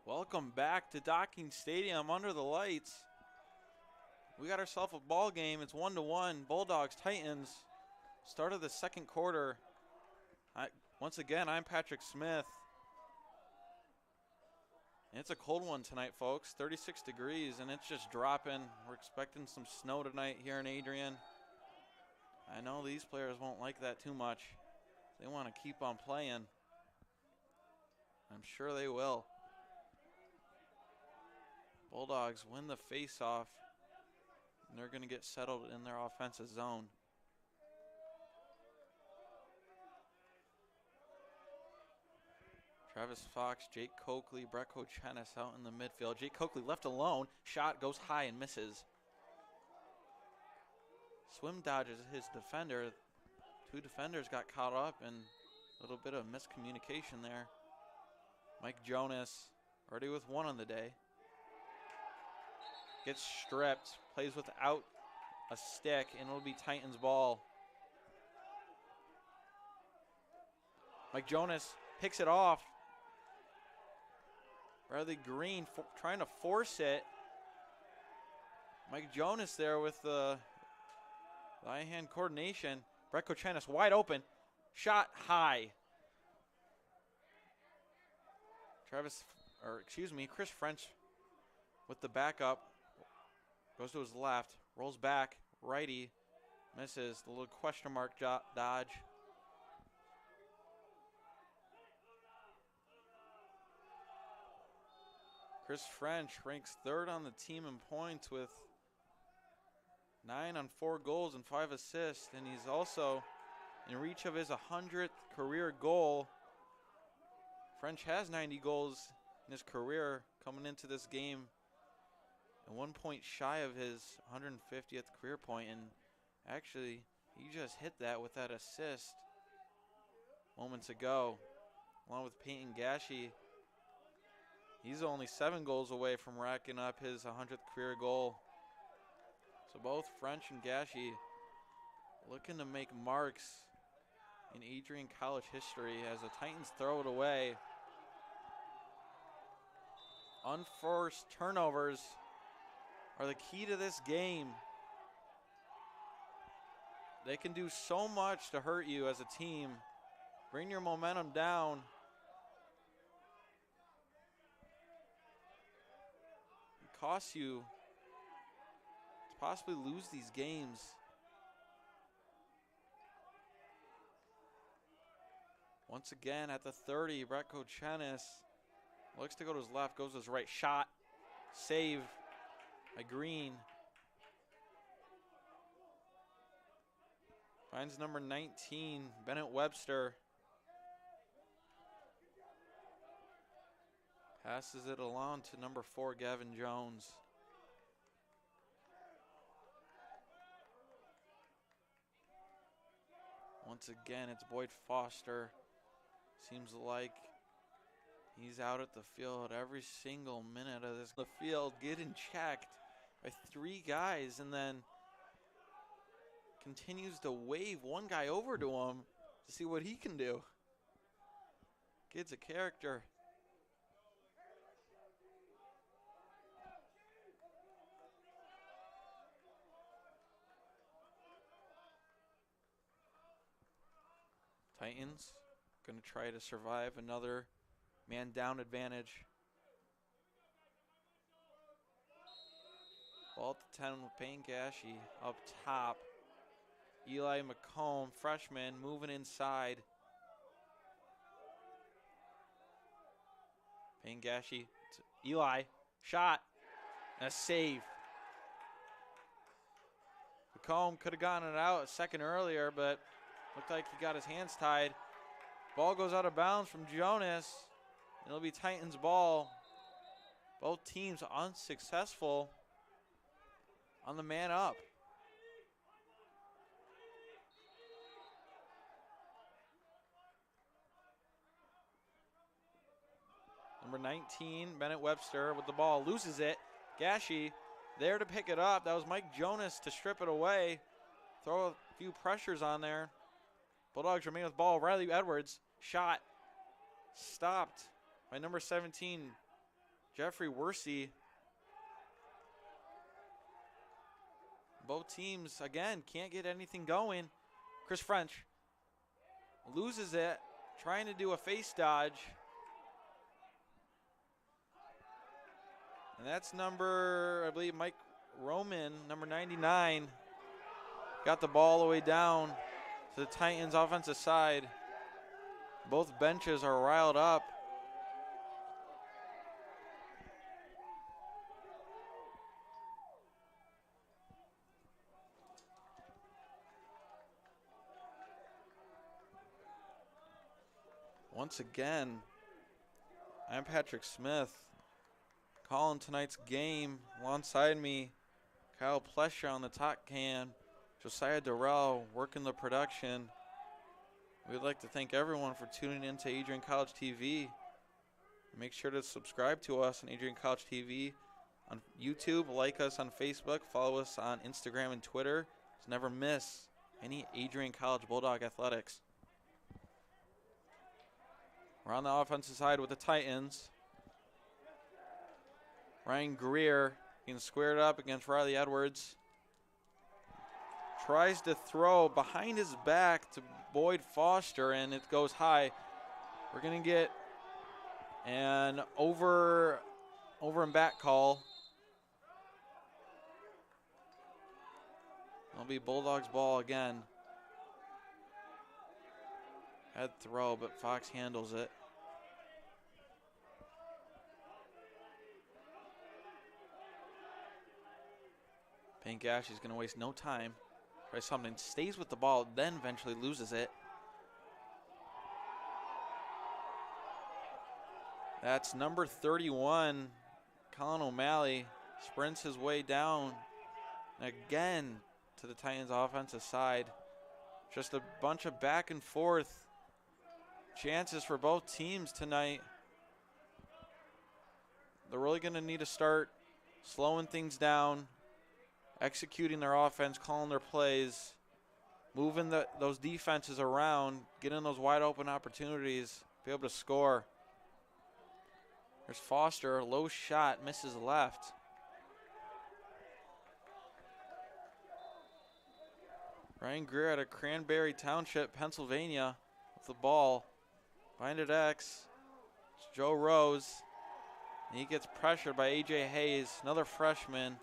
S12: Welcome back to Docking Stadium under the lights. We got ourselves a ball game. It's 1-1. Bulldogs, Titans. Start of the second quarter. Once again, I'm Patrick Smith. And it's a cold one tonight, folks. 36 degrees, and it's just dropping. We're expecting some snow tonight here in Adrian. I know these players won't like that too much. They want to keep on playing. I'm sure they will. Bulldogs win the face-off, and they're going to get settled in their offensive zone. Travis Fox, Jake Coakley, Brett Kochenis out in the midfield. Jake Coakley left alone. Shot goes high and misses. Swim dodges his defender. Two defenders got caught up in a little bit of miscommunication there. Mike Jonas, already with one on the day. Gets stripped, plays without a stick, and it'll be Titans ball. Mike Jonas picks it off. Bradley Green trying to force it. Mike Jonas there with the eye-hand coordination. Brett Kochenis wide open. Shot high. Chris French with the backup. Goes to his left, rolls back, righty, misses. The little question mark dodge. Chris French ranks third on the team in points with 9 on 4 goals and 5 assists, and he's also in reach of his 100th career goal. French has 90 goals in his career coming into this game, and 1 point shy of his 150th career point, and actually he just hit that with that assist moments ago, along with Peyton Gashi. He's only 7 goals away from racking up his 100th career goal. So both French and Gashi looking to make marks in Adrian College history as the Titans throw it away. Unforced turnovers are the key to this game. They can do so much to hurt you as a team. Bring your momentum down. It costs you to possibly lose these games. Once again at the 30, Brett Kochenis looks to go to his left, goes to his right. Shot, save by Green. Finds number 19, Bennett Webster. Passes it along to number 4, Gavin Jones. Once again, it's Boyd Foster. Seems like he's out at the field every single minute of this. The field getting checked by 3 guys and then continues to wave one guy over to him to see what he can do. Kid's a character. Titans going to try to survive another man down advantage. Ball to 10 with Payne Gashi up top. Eli McComb, freshman, moving inside. Payne Gashi to Eli, shot, and a save. McComb could have gotten it out a second earlier, but looked like he got his hands tied. Ball goes out of bounds from Jonas. It'll be Titans ball. Both teams unsuccessful on the man up. Number 19, Bennett Webster with the ball, loses it. Gashi there to pick it up. That was Mike Jonas to strip it away. Throw a few pressures on there. Bulldogs remain with ball. Riley Edwards, shot, stopped by number 17, Jeffrey Wersey. Both teams, again, can't get anything going. Chris French loses it, trying to do a face dodge. And that's number, I believe, Mike Roman, number 99. Got the ball all the way down to the Titans' offensive side. Both benches are riled up. Once again, I'm Patrick Smith, calling tonight's game. Alongside me, Kyle Plesher on the top cam, Josiah Durrell working the production. We'd like to thank everyone for tuning in to Adrian College TV. Make sure to subscribe to us on Adrian College TV on YouTube, like us on Facebook, follow us on Instagram and Twitter to never miss any Adrian College Bulldog athletics. We're on the offensive side with the Titans. Ryan Greer getting squared up against Riley Edwards. Tries to throw behind his back to Boyd Foster, and it goes high. We're going to get an over and back call. It'll be Bulldogs ball again. Head throw, but Fox handles it. Payne Gashi is going to waste no time. Try something, stays with the ball, then eventually loses it. That's number 31, Colin O'Malley, sprints his way down again to the Titans' offensive side. Just a bunch of back and forth chances for both teams tonight. They're really going to need to start slowing things down, executing their offense, calling their plays, moving those defenses around, getting those wide open opportunities, be able to score. There's Foster, low shot, misses left. Ryan Greer out of Cranberry Township, Pennsylvania with the ball. Behind it X, it's Joe Rose. And he gets pressured by A.J. Hayes, another freshman.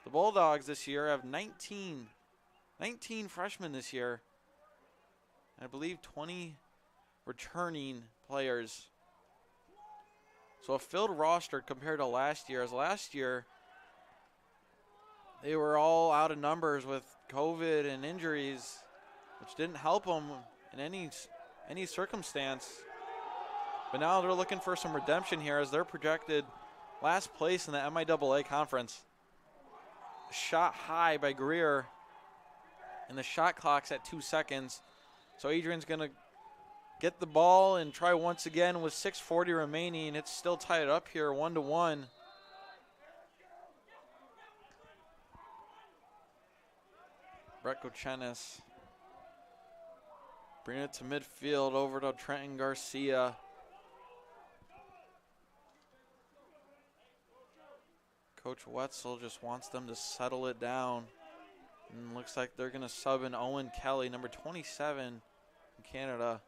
S12: The Bulldogs this year have 19 freshmen this year. I believe 20 returning players. So a filled roster compared to last year. As last year, they were all out of numbers with COVID and injuries, which didn't help them in any circumstance. But now they're looking for some redemption here as they're projected last place in the MIAA conference. Shot high by Greer, and the shot clock's at 2 seconds. So Adrian's going to get the ball and try once again with 6:40 remaining. It's still tied up here, 1-1. Brett Kochenis bringing it to midfield over to Trenton Garcia. Coach Wetzel just wants them to settle it down. And looks like they're going to sub in Owen Kelly, number 27 in Canada.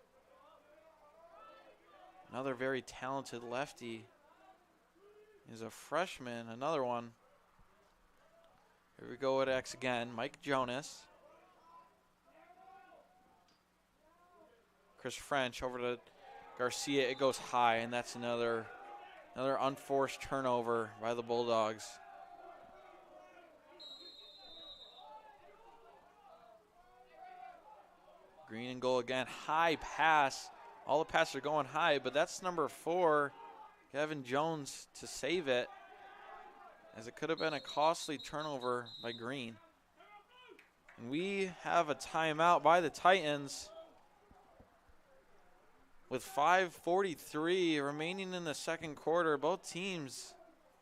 S12: Another very talented lefty. He's a freshman, another one. Here we go at X again, Mike Jonas. Chris French over to Garcia, it goes high, and that's another unforced turnover by the Bulldogs. Green and goal again, high pass. All the passes are going high, but that's number 4, Kevin Jones, to save it, as it could have been a costly turnover by Green. And we have a timeout by the Titans with 5:43 remaining in the second quarter. Both teams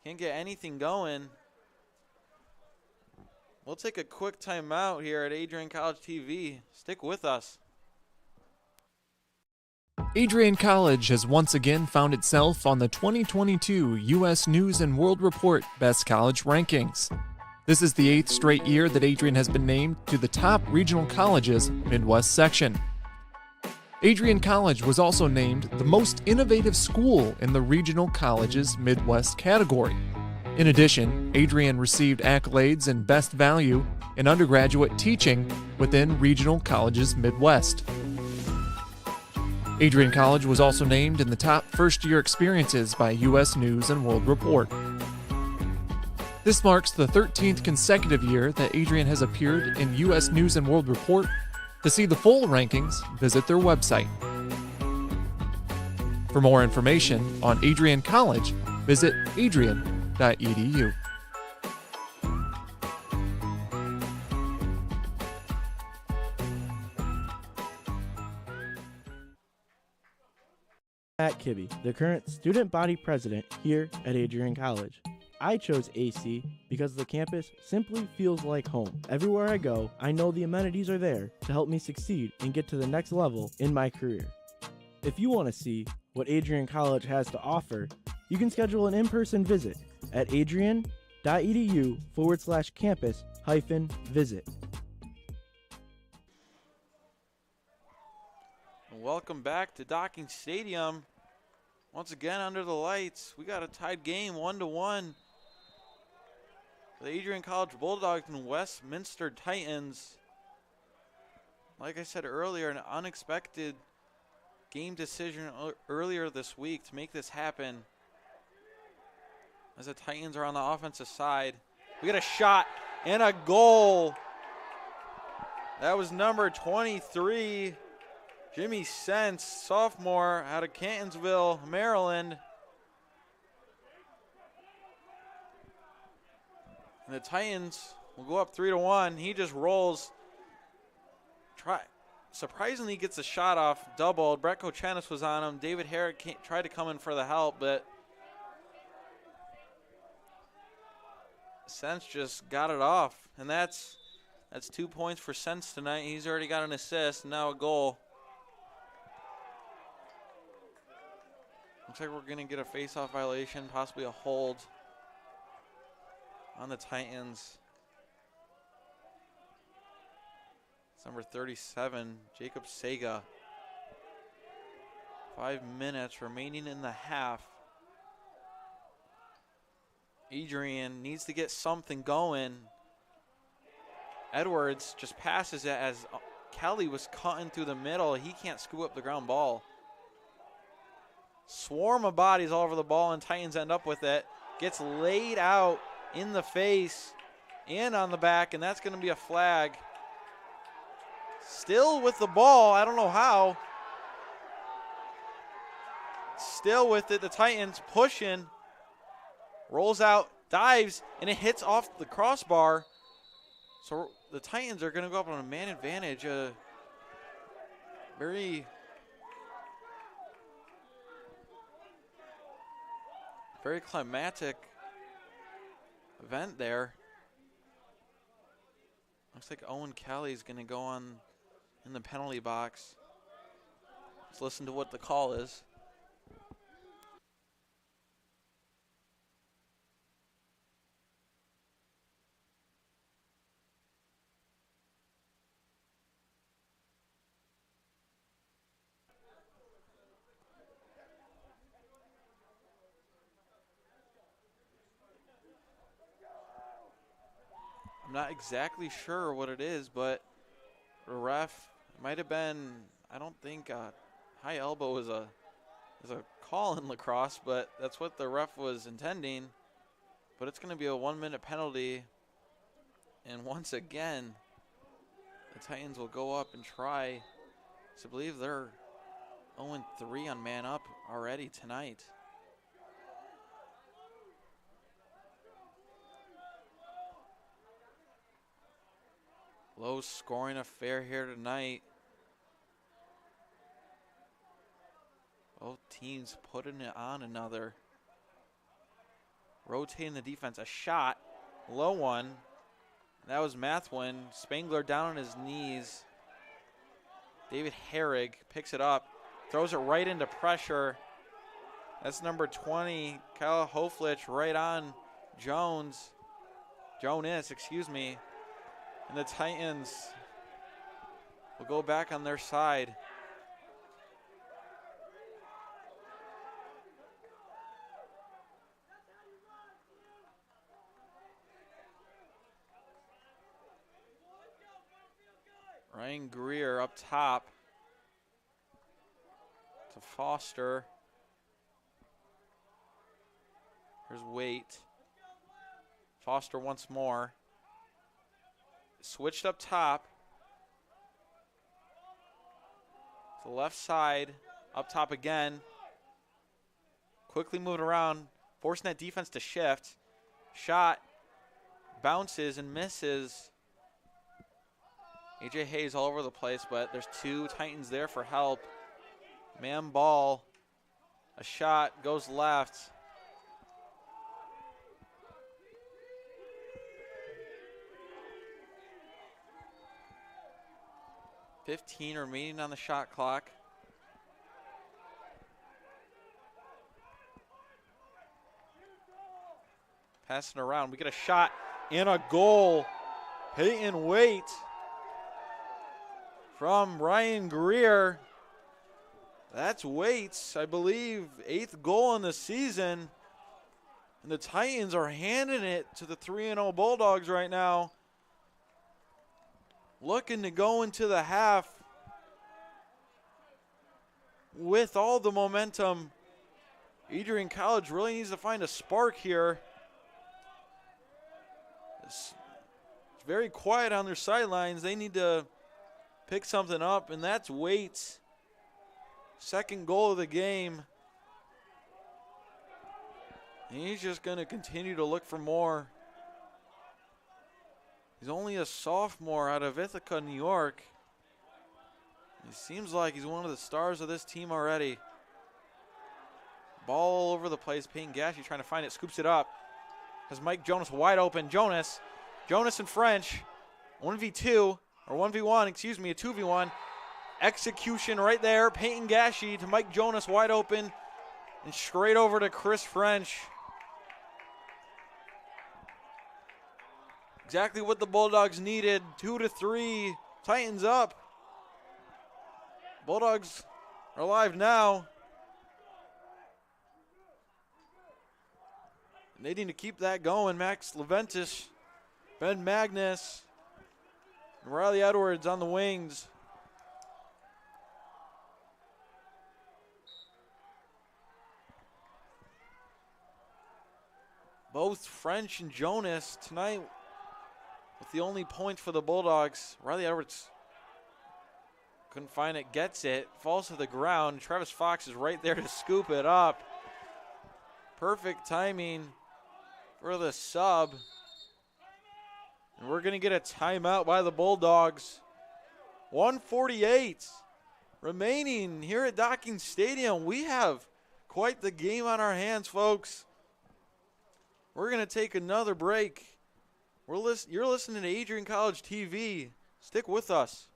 S12: can't get anything going. We'll take a quick timeout here at Adrian College TV. Stick with us.
S1: Adrian College has once again found itself on the 2022 U.S. News & World Report Best College Rankings. This is the 8th straight year that Adrian has been named to the top regional colleges Midwest section. Adrian College was also named the most innovative school in the regional colleges Midwest category. In addition, Adrian received accolades in Best Value in undergraduate teaching within regional colleges Midwest. Adrian College was also named in the top first-year experiences by U.S. News & World Report. This marks the 13th consecutive year that Adrian has appeared in U.S. News & World Report. To see the full rankings, visit their website. For more information on Adrian College, visit adrian.edu.
S2: Matt Kibbe, the current student body president here at Adrian College. I chose AC because the campus simply feels like home. Everywhere I go, I know the amenities are there to help me succeed and get to the next level in my career. If you want to see what Adrian College has to offer, you can schedule an in-person visit at adrian.edu/campus-visit.
S12: Welcome back to Docking Stadium. Once again under the lights, we got a tied game, 1-1. The Adrian College Bulldogs and Westminster Titans. Like I said earlier, an unexpected game decision earlier this week to make this happen. As the Titans are on the offensive side. We got a shot and a goal. That was number 23. Jimmy Sense, sophomore out of Cantonsville, Maryland. And the Titans will go up 3-1. He just rolls. Surprisingly gets the shot off, doubled. Brett Kochenis was on him. David Herrick tried to come in for the help, but Sense just got it off. And that's 2 points for Sense tonight. He's already got an assist, and now a goal. Looks like we're going to get a face-off violation, possibly a hold on the Titans. It's number 37, Jacob Sega. 5 minutes remaining in the half. Adrian needs to get something going. Edwards just passes it as Kelly was cutting through the middle. He can't scoop up the ground ball. Swarm of bodies all over the ball, and Titans end up with it. Gets laid out in the face and on the back, and that's going to be a flag. Still with the ball, I don't know how. still with it. The Titans pushing. Rolls out, dives, and it hits off the crossbar. So the Titans are going to go up on a man advantage. Very climatic event there. Looks like Owen Kelly's going to go on in the penalty box. Let's listen to what the call is. I'm not exactly sure what it is, but the ref might have been, I don't think high elbow is a call in lacrosse, but that's what the ref was intending. But it's going to be a 1-minute penalty. And once again, the Titans will go up and try. So I believe they're 0-3 on man up already tonight. Low scoring affair here tonight. Both teams putting it on another. Rotating the defense. A shot. Low one. That was Mathwin. Spangler down on his knees. David Herrig picks it up. Throws it right into pressure. That's number 20, Kyle Hoflich, right on Jonas, excuse me. And the Titans will go back on their side. Ryan Greer up top to Foster. Here's Waite. Foster once more. Switched up top. To the left side. Up top again. Quickly moving around. Forcing that defense to shift. Shot. Bounces and misses. AJ Hayes all over the place, but there's two Titans there for help. Man ball. A shot goes left. .15 remaining on the shot clock. Passing around. We get a shot and a goal. Peyton Waite from Ryan Greer. That's Waite's, I believe, 8th goal in the season. And the Titans are handing it to the 3-0 Bulldogs right now. Looking to go into the half with all the momentum. Adrian College really needs to find a spark here. It's very quiet on their sidelines. They need to pick something up, and that's Waite's 2nd goal of the game. And he's just going to continue to look for more. He's only a sophomore out of Ithaca, New York. He seems like he's one of the stars of this team already. Ball all over the place. Payne Gashi trying to find it. Scoops it up. Has Mike Jonas wide open. Jonas and French. 1v2. Or 1v1, excuse me, a 2v1. Execution right there. Peyton Gashi to Mike Jonas wide open. And straight over to Chris French. Exactly what the Bulldogs needed. 2-3. Titans up. Bulldogs are alive now. And they need to keep that going. Max Leventis, Ben Magnus, and Riley Edwards on the wings. Both French and Jonas tonight with the only points for the Bulldogs. Riley Edwards
S13: Couldn't find it, gets it, falls to the ground. Travis Fox is right there to scoop it up. Perfect timing for the sub. And we're going to get a timeout by the Bulldogs. 1:48 remaining here at Docking Stadium. We have quite the game on our hands, folks. We're going to take another break. You're listening to Adrian College TV. Stick with us.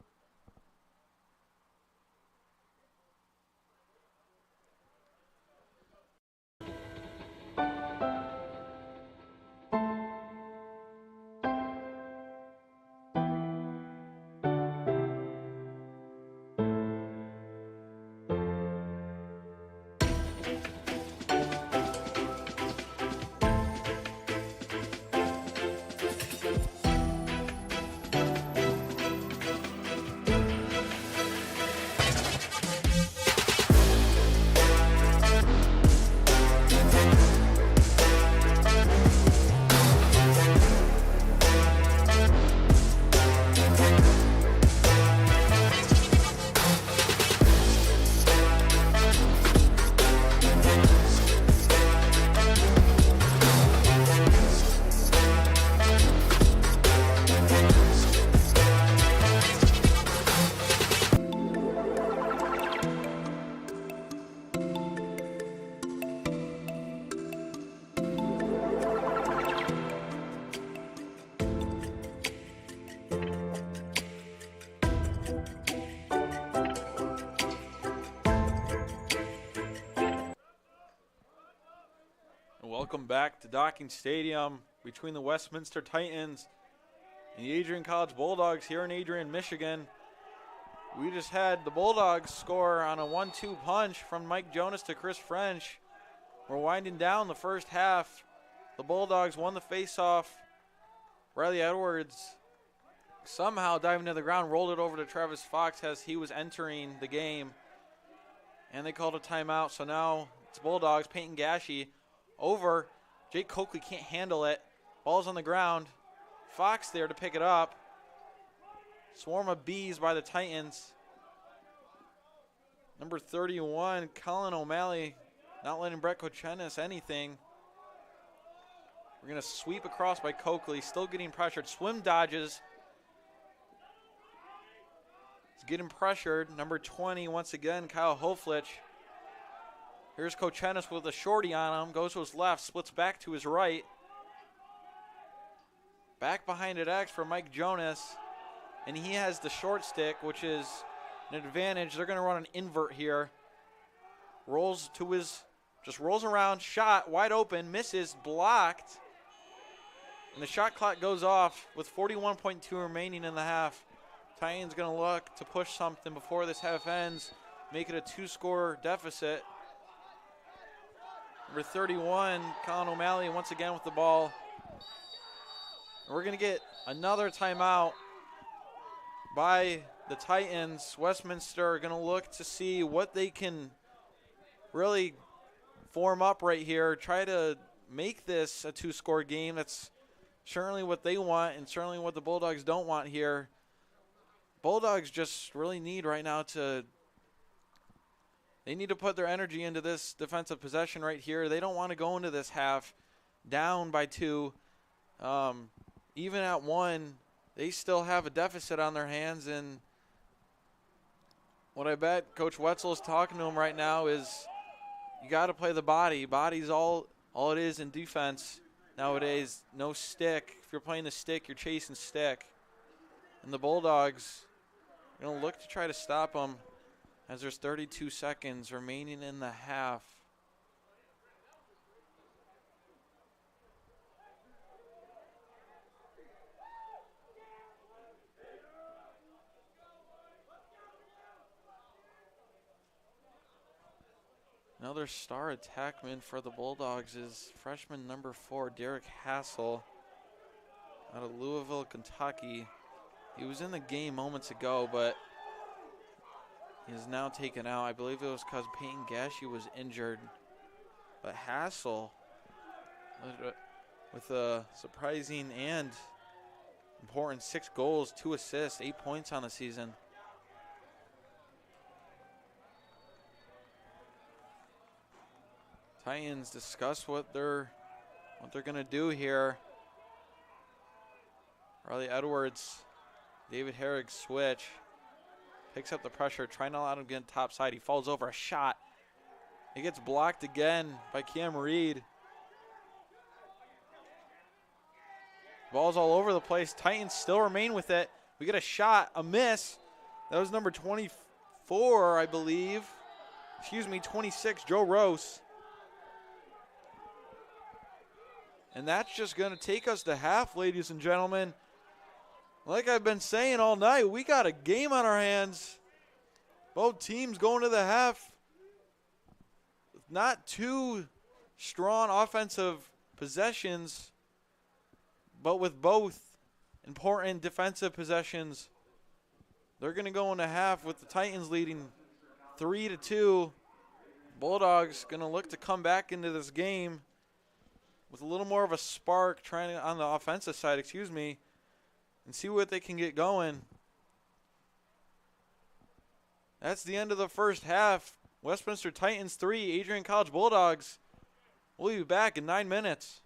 S13: Welcome back to Docking Stadium between the Westminster Titans and the Adrian College Bulldogs here in Adrian, Michigan. We just had the Bulldogs score on a 1-2 punch from Mike Jonas to Chris French. We're winding down the first half. The Bulldogs won the faceoff. Riley Edwards somehow diving to the ground, rolled it over to Travis Fox as he was entering the game. And they called a timeout, so now it's Bulldogs. Peyton Gashi over. Jake Coakley can't handle it. Ball's on the ground. Fox there to pick it up. Swarm of bees by the Titans. Number 31, Colin O'Malley, not letting Brett Kochenis anything. We're going to sweep across by Coakley, still getting pressured. Swim dodges. He's getting pressured. Number 20, once again, Kyle Hoflich. Here's Kochenis with a shorty on him. Goes to his left, splits back to his right. Back behind at X for Mike Jonas. And he has the short stick, which is an advantage. They're going to run an invert here. Rolls to his, just rolls around, shot, wide open, misses, blocked. And the shot clock goes off with 41.2 remaining in the half. Titans going to look to push something before this half ends, make it a 2-score deficit. Number 31, Colin O'Malley once again with the ball. And we're going to get another timeout by the Titans. Westminster are going to look to see what they can really form up right here, try to make this a 2-score game. That's certainly what they want and certainly what the Bulldogs don't want here. Bulldogs just really need right now they need to put their energy into this defensive possession right here. They don't want to go into this half down by 2. Even at 1, they still have a deficit on their hands. And what I bet Coach Wetzel is talking to them right now is you got to play the body. Body's all it is in defense nowadays. No stick. If you're playing the stick, you're chasing stick. And the Bulldogs are going to look to try to stop them as there's 32 seconds remaining in the half. Another star attackman for the Bulldogs is freshman number 4, Derek Hassel, out of Louisville, Kentucky. He was in the game moments ago, but he is now taken out. I believe it was because Peyton Gashi was injured. But Hassel, with a surprising and important 6 goals, 2 assists, 8 points on the season. Titans discuss what they're going to do here. Riley Edwards, David Herrig switch. Picks up the pressure, trying to allow him to get top side. He falls over a shot. He gets blocked again by Cam Reed. Ball's all over the place. Titans still remain with it. We get a shot, a miss. That was number 24, I believe. 26, Joe Rose. And that's just going to take us to half, ladies and gentlemen. Like I've been saying all night, we got a game on our hands. Both teams going to the half. Not too strong offensive possessions, but with both important defensive possessions. They're going to go into half with the Titans leading 3-2. Bulldogs going to look to come back into this game with a little more of a spark, trying to, on the offensive side, and see what they can get going. That's the end of the first half. Westminster Titans 3, Adrian College Bulldogs. We'll be back in 9 minutes.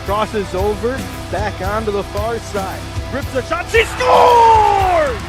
S2: Crosses over, back onto the far side. Rips a shot, she scores!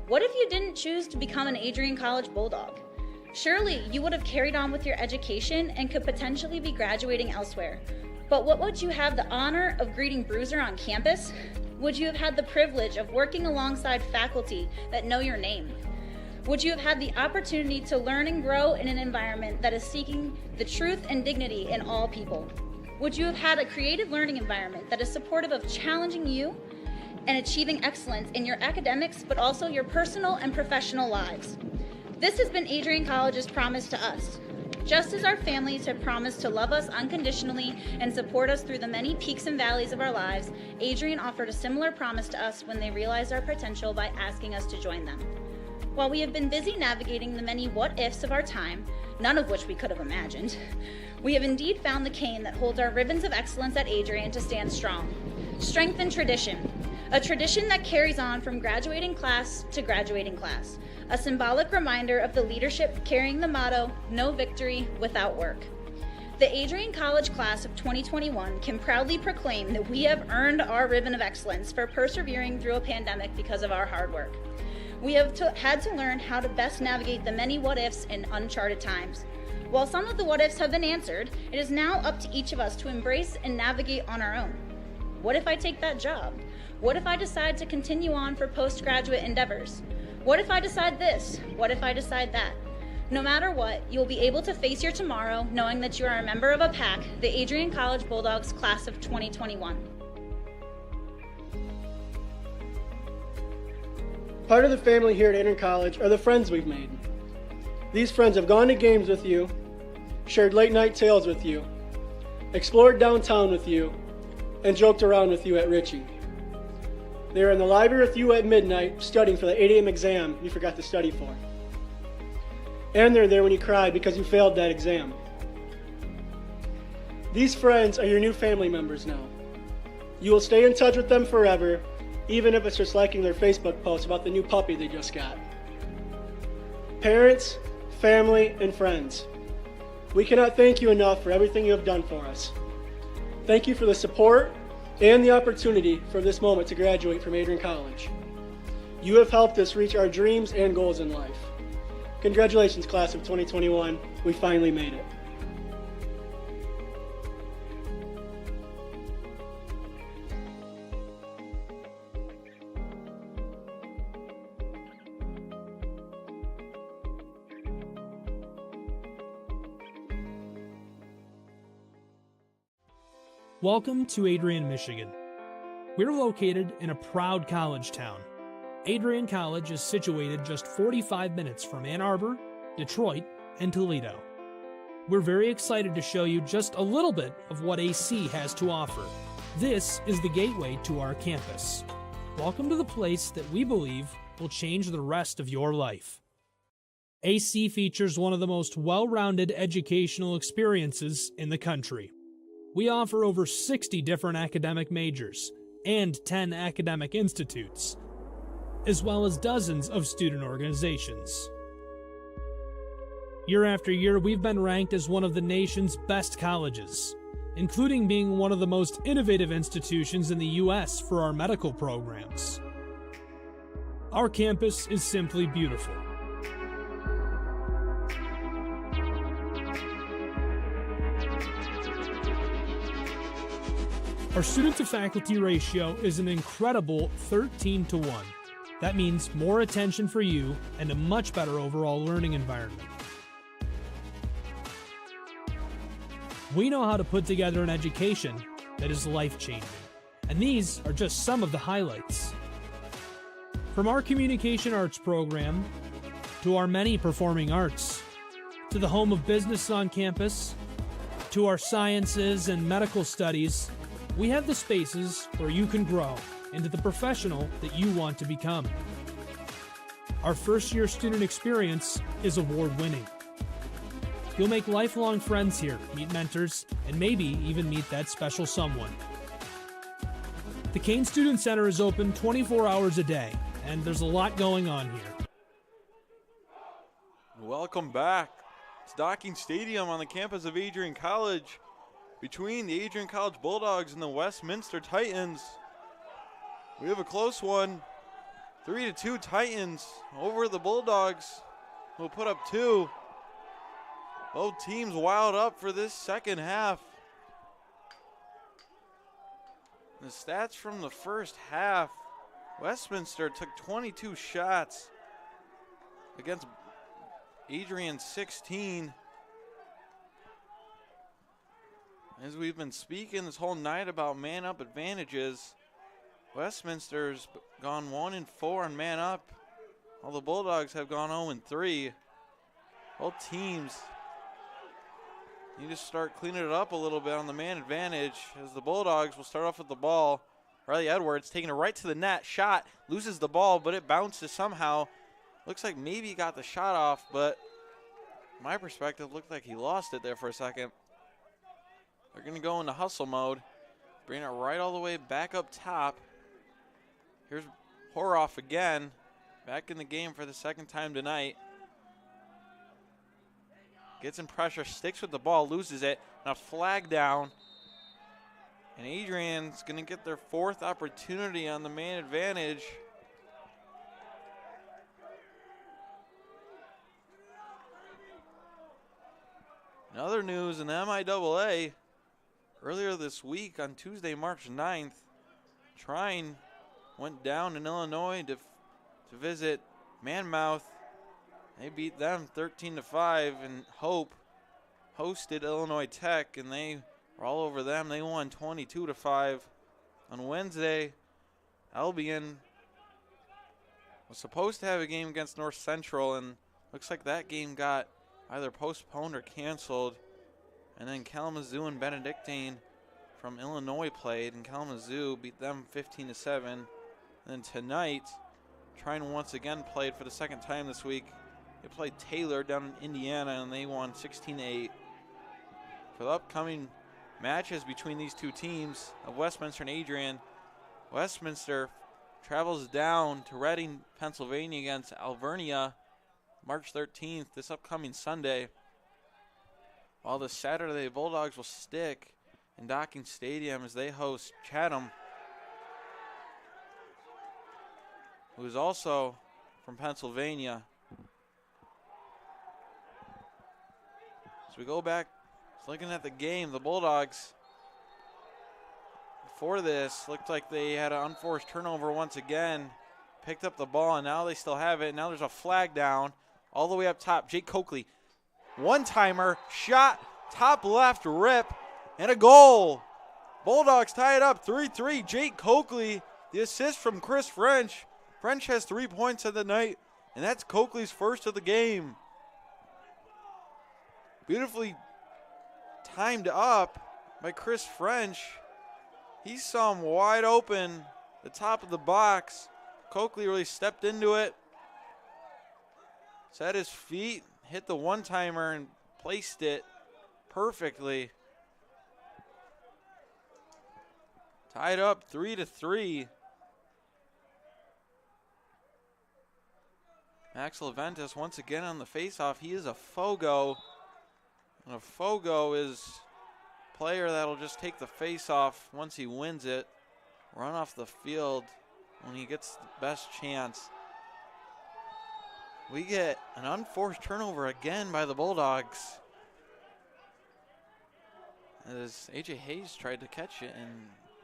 S5: What if you didn't choose to become an Adrian College Bulldog? Surely you would have carried on with your education and could potentially be graduating elsewhere. But what would you have the honor of greeting Bruiser on campus? Would you have had the privilege of working alongside faculty that know your name? Would you have had the opportunity to learn and grow in an environment that is seeking the truth and dignity in all people? Would you have had a creative learning environment that is supportive of challenging you and achieving excellence in your academics, but also your personal and professional lives? This has been Adrian College's promise to us. Just as our families have promised to love us unconditionally and support us through the many peaks and valleys of our lives, Adrian offered a similar promise to us when they realized our potential by asking us to join them. While we have been busy navigating the many what-ifs of our time, none of which we could have imagined, we have indeed found the cane that holds our ribbons of excellence at Adrian to stand strong. Strength and tradition. A tradition that carries on from graduating class to graduating class. A symbolic reminder of the leadership carrying the motto, no victory without work. The Adrian College class of 2021 can proudly proclaim that we have earned our ribbon of excellence for persevering through a pandemic because of our hard work. We have had to learn how to best navigate the many what-ifs in uncharted times. While some of the what-ifs have been answered, it is now up to each of us to embrace and navigate on our own. What if I take that job? What if I decide to continue on for postgraduate endeavors? What if I decide this? What if I decide that? No matter what, you'll be able to face your tomorrow knowing that you are a member of a pack, the Adrian College Bulldogs class of 2021.
S6: Part of the family here at Adrian College are the friends we've made. These friends have gone to games with you, shared late night tales with you, explored downtown with you, and joked around with you at Ritchie. They were in the library with you at midnight studying for the 8 a.m. exam you forgot to study for. And they're there when you cried because you failed that exam. These friends are your new family members now. You will stay in touch with them forever, even if it's just liking their Facebook post about the new puppy they just got. Parents, family, and friends, we cannot thank you enough for everything you have done for us. Thank you for the support and the opportunity for this moment to graduate from Adrian College. You have helped us reach our dreams and goals in life. Congratulations, class of 2021. We finally made it.
S4: Welcome to Adrian, Michigan. We're located in a proud college town. Adrian College is situated just 45 minutes from Ann Arbor, Detroit, and Toledo. We're very excited to show you just a little bit of what AC has to offer. This is the gateway to our campus. Welcome to the place that we believe will change the rest of your life. AC features one of the most well-rounded educational experiences in the country. We offer over 60 different academic majors and 10 academic institutes, as well as dozens of student organizations. Year after year, we've been ranked as one of the nation's best colleges, including being one of the most innovative institutions in the U.S. for our medical programs. Our campus is simply beautiful. Our student-to-faculty ratio is an incredible 13-to-1. That means more attention for you and a much better overall learning environment. We know how to put together an education that is life-changing, and these are just some of the highlights. From our communication arts program, to our many performing arts, to the home of business on campus, to our sciences and medical studies, we have the spaces where you can grow into the professional that you want to become. Our first-year student experience is award-winning. You'll make lifelong friends here, meet mentors, and maybe even meet that special someone. The Kane Student Center is open 24 hours a day, and there's a lot going on here.
S13: Welcome back to Docking Stadium on the campus of Adrian College. Between the Adrian College Bulldogs and the Westminster Titans, we have a close one. 3-2 Titans over the Bulldogs, who will put up 2. Both teams wild up for this second half. The stats from the first half: Westminster took 22 shots against Adrian's 16. As we've been speaking this whole night about man-up advantages, Westminster's gone 1-4 on man-up, while the Bulldogs have gone 0-3. Both teams need to start cleaning it up a little bit on the man advantage, as the Bulldogs will start off with the ball. Riley Edwards taking it right to the net. Shot, loses the ball, but it bounces somehow. Looks like maybe he got the shot off, but from my perspective, looked like he lost it there for a second. They're going to go into hustle mode. Bring it right all the way back up top. Here's Horoff again. Back in the game for the second time tonight. Gets in pressure, sticks with the ball, loses it. Now flag down. And Adrian's going to get their 4th opportunity on the man advantage. In other news in the MIAA, earlier this week on Tuesday, March 9th, Trine went down in Illinois to visit Manmouth. They beat them 13-5, and Hope hosted Illinois Tech, and they were all over them. They won 22-5. On Wednesday, Albion was supposed to have a game against North Central, and looks like that game got either postponed or canceled. And then Kalamazoo and Benedictine from Illinois played, and Kalamazoo beat them 15-7. And then tonight, Trine once again played for the second time this week. They played Taylor down in Indiana, and they won 16-8. For the upcoming matches between these two teams of Westminster and Adrian, Westminster travels down to Reading, Pennsylvania against Alvernia March 13th, this upcoming Sunday. While the Saturday Bulldogs will stick in Docking Stadium as they host Chatham, who is also from Pennsylvania. As we go back, looking at the game, the Bulldogs, before this, looked like they had an unforced turnover once again, picked up the ball, and now they still have it. Now there's a flag down all the way up top. Jake Coakley, one-timer, shot, top left, rip, and a goal. Bulldogs tie it up 3-3. Jake Coakley, the assist from Chris French. French has 3 points of the night, and that's Coakley's first of the game. Beautifully timed up by Chris French. He saw him wide open, the top of the box. Coakley really stepped into it, set his feet, hit the one-timer, and placed it perfectly. Tied up 3-3. Max Leventis once again on the faceoff. He is a Fogo. And a Fogo is a player that'll just take the faceoff once he wins it, run off the field when he gets the best chance. We get an unforced turnover again by the Bulldogs, as A.J. Hayes tried to catch it and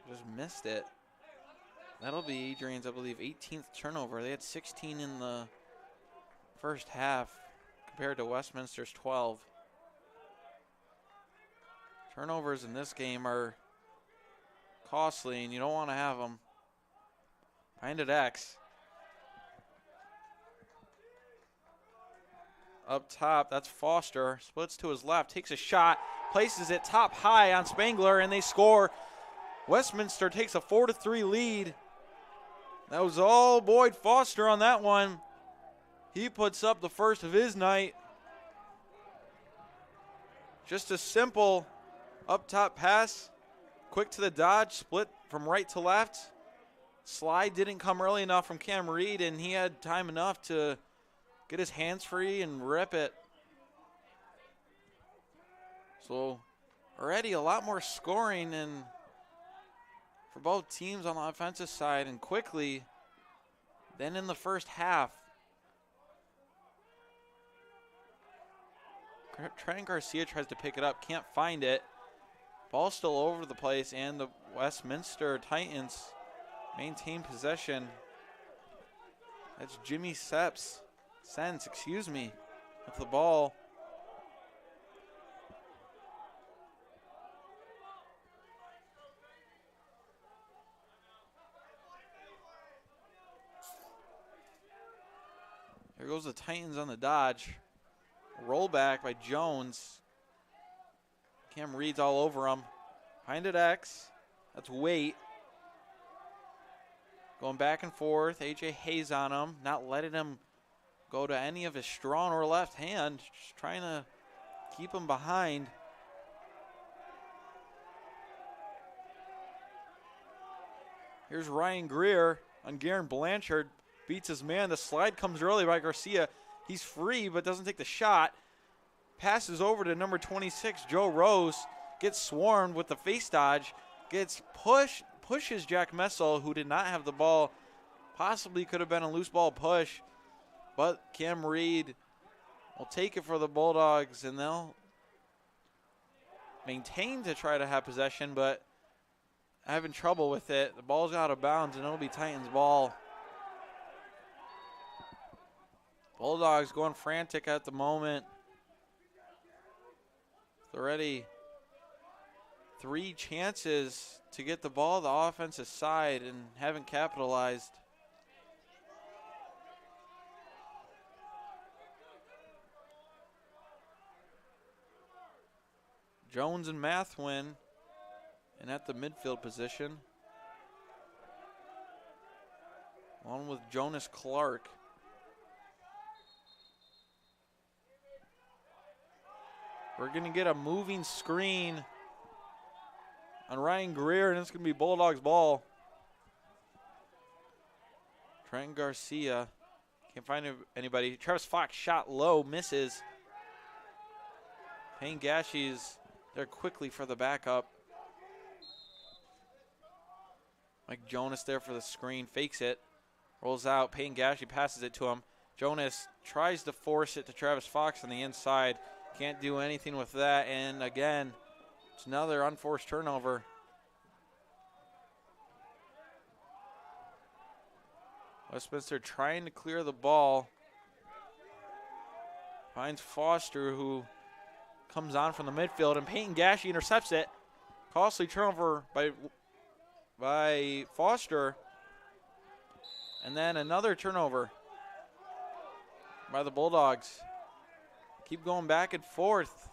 S13: just missed it. That'll be Adrian's, I believe, 18th turnover. They had 16 in the first half compared to Westminster's 12. Turnovers in this game are costly, and you don't want to have them. Behind it, X. Up top, that's Foster. Splits to his left, takes a shot, places it top high on Spangler, and they score. Westminster takes a 4-3 lead. That was all Boyd Foster on that one. He puts up the first of his night. Just a simple up top pass, quick to the dodge, split from right to left. Slide didn't come early enough from Cam Reed, and he had time enough to get his hands free and rip it. So already a lot more scoring and for both teams on the offensive side, and quickly than in the first half. Trent Garcia tries to pick it up, can't find it. Ball still over the place, and the Westminster Titans maintain possession. That's Jimmy Sense, with the ball. Here goes the Titans on the dodge. Roll back by Jones. Cam Reed's all over him. Behind it X. That's Waite. Going back and forth. AJ Hayes on him. Not letting him go to any of his strong or left hand. Just trying to keep him behind. Here's Ryan Greer on Garen Blanchard. Beats his man. The slide comes early by Garcia. He's free but doesn't take the shot. Passes over to number 26, Joe Rose. Gets swarmed with the face dodge. Gets pushes Jack Messel, who did not have the ball. Possibly could have been a loose ball push. But Cam Reed will take it for the Bulldogs, and they'll maintain to try to have possession, but having trouble with it. The ball's out of bounds, and it'll be Titans ball. Bulldogs going frantic at the moment. Already 3 chances to get the ball the offensive side and haven't capitalized. Jones and Mathwin, and at the midfield position, along with Jonas Clark. We're going to get a moving screen on Ryan Greer, and it's going to be Bulldogs ball. Trent Garcia can't find anybody. Travis Fox shot low, misses. Payne Gashy's there quickly for the backup. Mike Jonas there for the screen, fakes it, rolls out. Payne Gashy passes it to him. Jonas tries to force it to Travis Fox on the inside. Can't do anything with that, and again, it's another unforced turnover. Westminster trying to clear the ball. Finds Foster, who comes on from the midfield, and Peyton Gashy intercepts it. Costly turnover by Foster. And then another turnover by the Bulldogs. Keep going back and forth,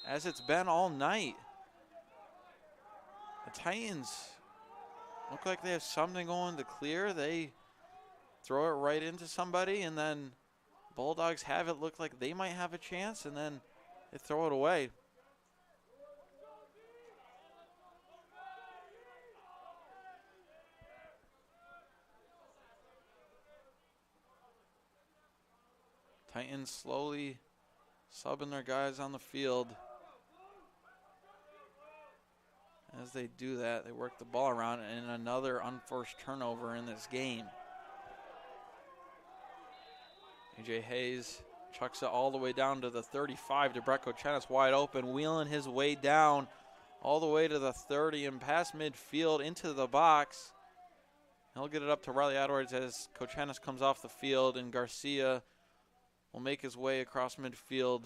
S13: as it's been all night. The Titans look like they have something going to clear. They throw it right into somebody, and then Bulldogs have it look like they might have a chance, and then they throw it away. Titans slowly subbing their guys on the field. As they do that, they work the ball around, and another unforced turnover in this game. AJ Hayes chucks it all the way down to the 35 to Brett Kochenis, wide open, wheeling his way down all the way to the 30 and past midfield into the box. He'll get it up to Riley Edwards as Kochenis comes off the field, and Garcia will make his way across midfield.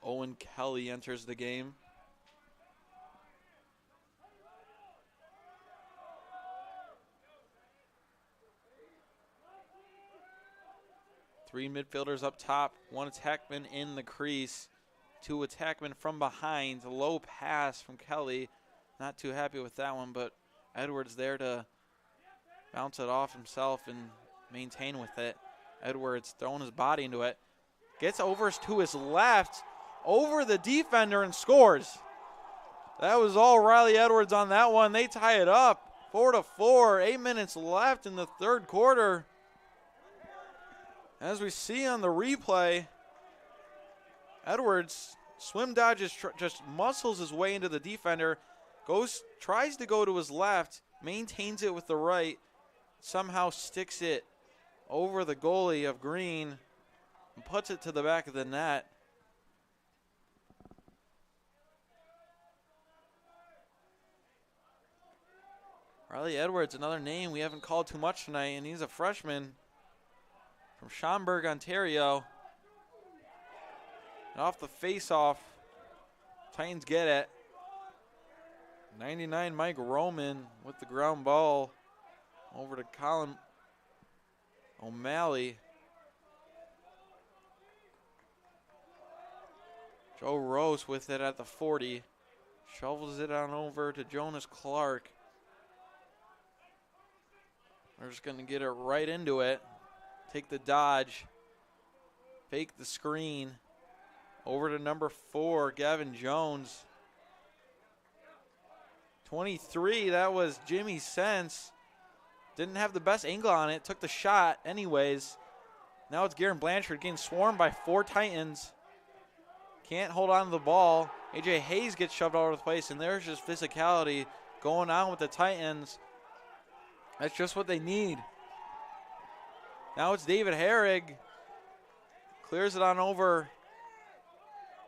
S13: Owen Kelly enters the game. Three midfielders up top, one attackman in the crease, two attackmen from behind. Low pass from Kelly. Not too happy with that one, but Edwards there to bounce it off himself and maintain with it. Edwards throwing his body into it. Gets over to his left, over the defender, and scores. That was all Riley Edwards on that one. They tie it up 4-4. 8 minutes left in the third quarter. As we see on the replay, Edwards Swim dodges, just muscles his way into the defender, tries to go to his left, maintains it with the right, somehow sticks it over the goalie of Green and puts it to the back of the net. Riley Edwards, another name we haven't called too much tonight, and he's a freshman from Schaumburg, Ontario. And off the face-off, Titans get it. 99 Mike Roman with the ground ball over to Colin O'Malley. Joe Rose with it at the 40. Shovels it on over to Jonas Clark. We're just going to get it right into it. Take the dodge. Fake the screen. Over to number 4, Gavin Jones. 23, that was Jimmy Sense. Didn't have the best angle on it. Took the shot anyways. Now it's Garen Blanchard getting swarmed by 4 Titans. Can't hold on to the ball. AJ Hayes gets shoved all over the place, and there's just physicality going on with the Titans. That's just what they need. Now it's David Herrig. Clears it on over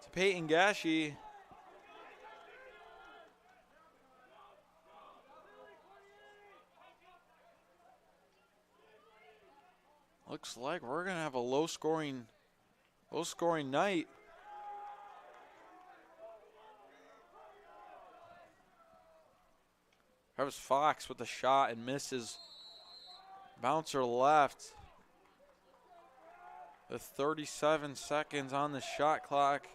S13: to Peyton Gashi. Looks like we're going to have a low-scoring night. Travis Fox with the shot and misses. Bouncer left. With 37 seconds on the shot clock.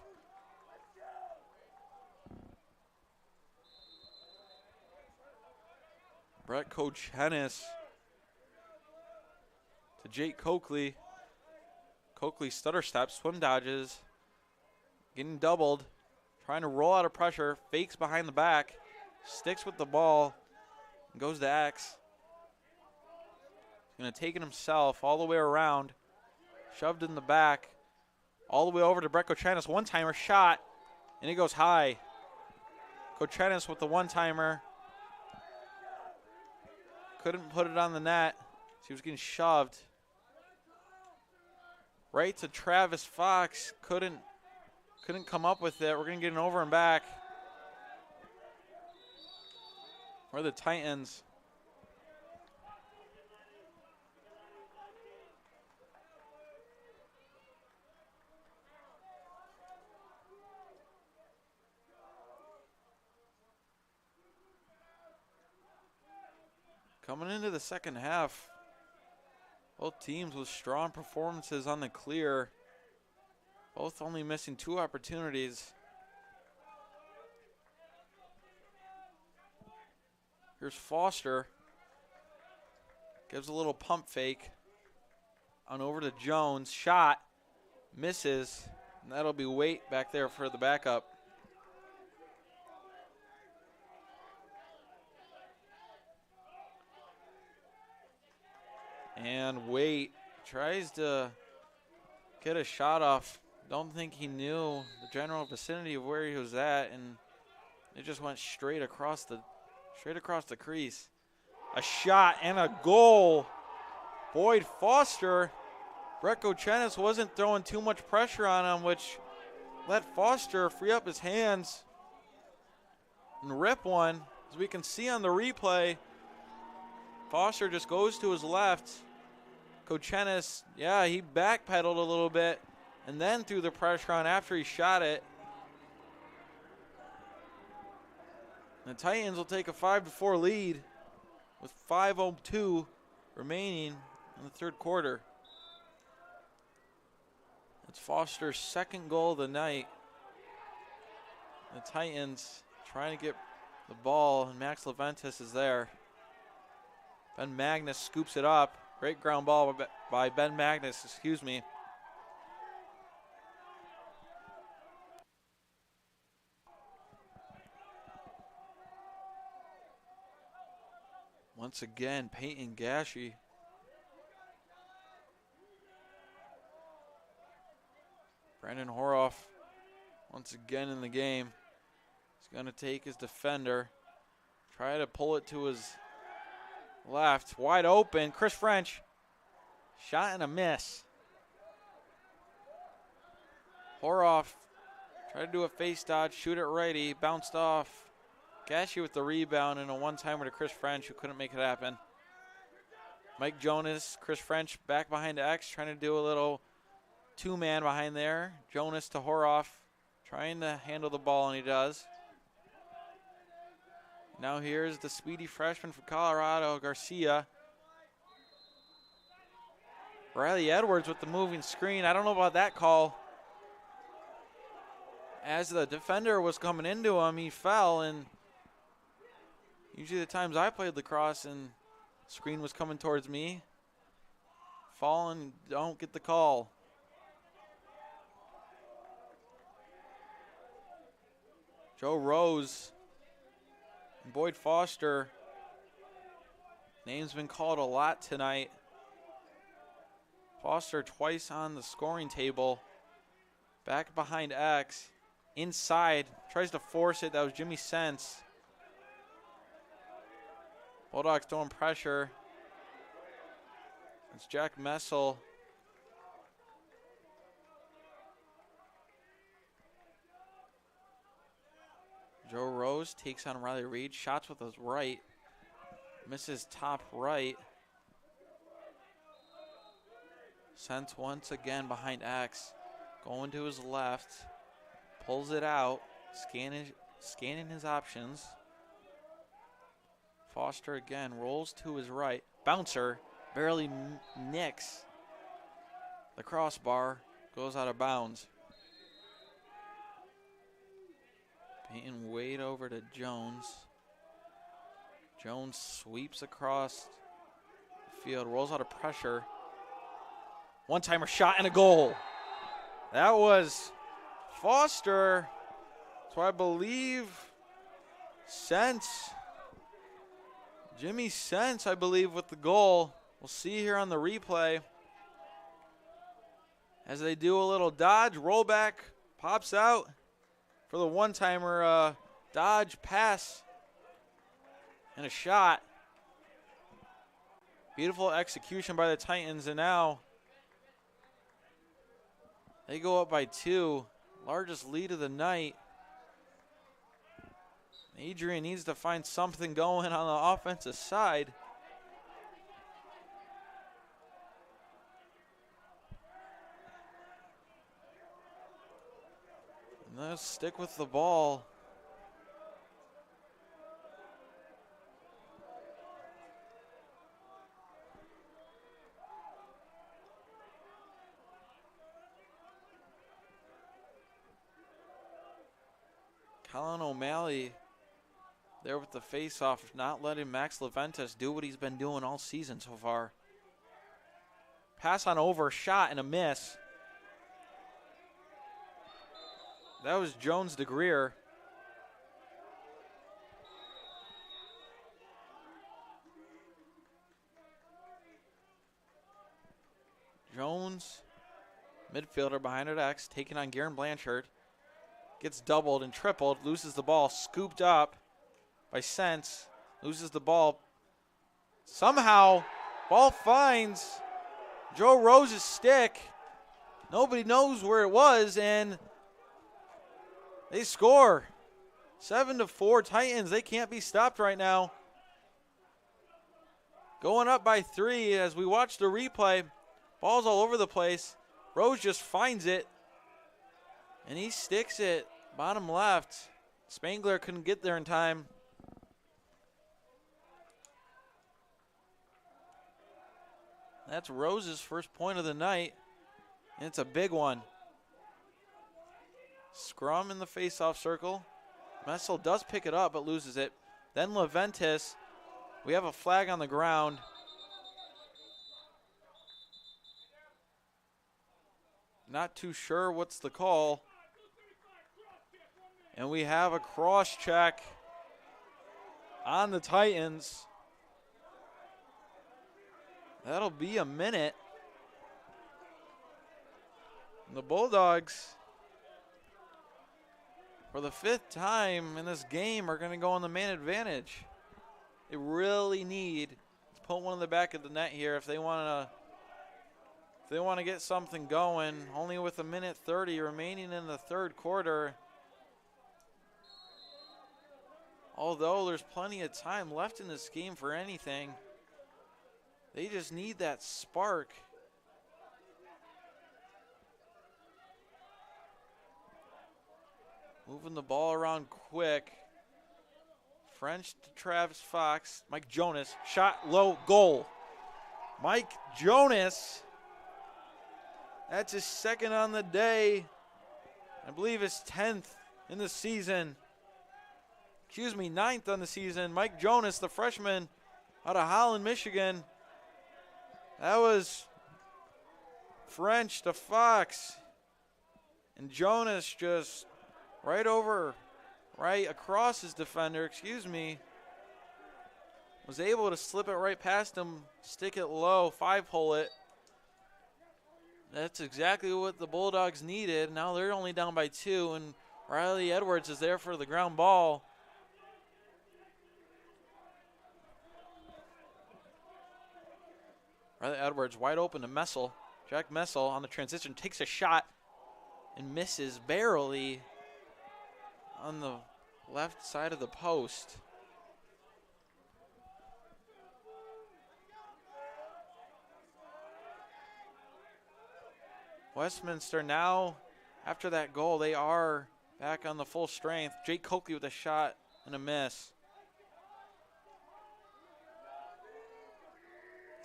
S13: Brett Kochenis to Jake Coakley. Coakley stutter steps, swim dodges. Getting doubled. Trying to roll out of pressure. Fakes behind the back. Sticks with the ball. Goes to X. He's going to take it himself all the way around. Shoved in the back. All the way over to Brett Kochenis. One-timer shot. And it goes high. Kochenis with the one-timer. Couldn't put it on the net. He was getting shoved. Right to Travis Fox. Couldn't come up with it. We're going to get an over and back. For the Titans. Coming into the second half, both teams with strong performances on the clear. Both only missing 2 opportunities. Here's Foster. Gives a little pump fake. On over to Jones. Shot. Misses. And that'll be Waite back there for the backup. And Waite tries to get a shot off. Don't think he knew the general vicinity of where he was at, and it just went straight across the crease. A shot and a goal. Boyd Foster. Brett Kochenis wasn't throwing too much pressure on him, which let Foster free up his hands and rip one. As we can see on the replay, Foster just goes to his left. Kochenis, yeah, he backpedaled a little bit and then threw the pressure on after he shot it. The Titans will take a 5-4 lead with 5:02 remaining in the third quarter. It's Foster's second goal of the night. The Titans trying to get the ball, and Max Leventis is there. Ben Magnus scoops it up. Great ground ball by Ben Magnus, excuse me. Once again, Peyton Gashi. Brandon Horoff once again in the game. He's going to take his defender, try to pull it to his left. Wide open. Chris French. Shot and a miss. Horoff tried to do a face dodge, shoot it righty, bounced off. Gashi with the rebound and a one-timer to Chris French, who couldn't make it happen. Mike Jonas, Chris French back behind X, trying to do a little two-man behind there. Jonas to Horoff, trying to handle the ball, and he does. Now here's the speedy freshman from Colorado, Garcia. Riley Edwards with the moving screen. I don't know about that call. As the defender was coming into him, he fell, and usually the times I played lacrosse and screen was coming towards me, fall and don't get the call. Joe Rose and Boyd Foster. Name's been called a lot tonight. Foster twice on the scoring table. Back behind X. Inside. Tries to force it. That was Jimmy Sense. Bulldogs throwing pressure. It's Jack Messel. Joe Rose takes on Riley Reed. Shots with his right. Misses top right. Sense once again behind X. Going to his left. Pulls it out. Scanning his options. Foster again rolls to his right. Bouncer barely nicks the crossbar. Goes out of bounds. Peyton Wade over to Jones. Jones sweeps across the field. Rolls out of pressure. One-timer shot and a goal. That was Foster. So I believe Sense. Jimmy Sense, I believe, with the goal. We'll see here on the replay. As they do a little dodge, rollback, pops out for the one-timer dodge, pass, and a shot. Beautiful execution by the Titans, and now they go up by 2. Largest lead of the night. Adrian needs to find something going on the offensive side. And let's stick with the ball. Colin O'Malley there with the face-off, not letting Max Leventis do what he's been doing all season so far. Pass on over, shot, and a miss. That was Jones de Greer. Jones, midfielder behind it X, taking on Garen Blanchard. Gets doubled and tripled, loses the ball, scooped up by Sense, loses the ball. Somehow, ball finds Joe Rose's stick. Nobody knows where it was, and they score. 7-4 Titans. They can't be stopped right now. Going up by 3 as we watch the replay. Ball's all over the place. Rose just finds it, and he sticks it bottom left. Spangler couldn't get there in time. That's Rose's first point of the night, and it's a big one. Scrum in the face-off circle. Messel does pick it up but loses it. Then Leventis. We have a flag on the ground. Not too sure what's the call. And we have a cross check on the Titans. That'll be a minute. And the Bulldogs for the 5th time in this game, are going to go on the man advantage. They really need to put one in the back of the net here if they want to get something going. Only with 1:30 remaining in the 3rd quarter. Although there's plenty of time left in this game for anything, they just need that spark. Moving the ball around quick. French to Travis Fox. Mike Jonas, shot low, goal. Mike Jonas, that's his 2nd on the day. I believe his 10th in the season. 9th on the season. Mike Jonas, the freshman out of Holland, Michigan. That was French to Fox. And Jonas just right across his defender, was able to slip it right past him, stick it low, 5-hole it. That's exactly what the Bulldogs needed. Now they're only down by 2, and Riley Edwards is there for the ground ball. Riley Edwards wide open to Messel. Jack Messel on the transition takes a shot and misses barely on the left side of the post. Westminster now, after that goal, they are back on the full strength. Jake Coakley with a shot and a miss.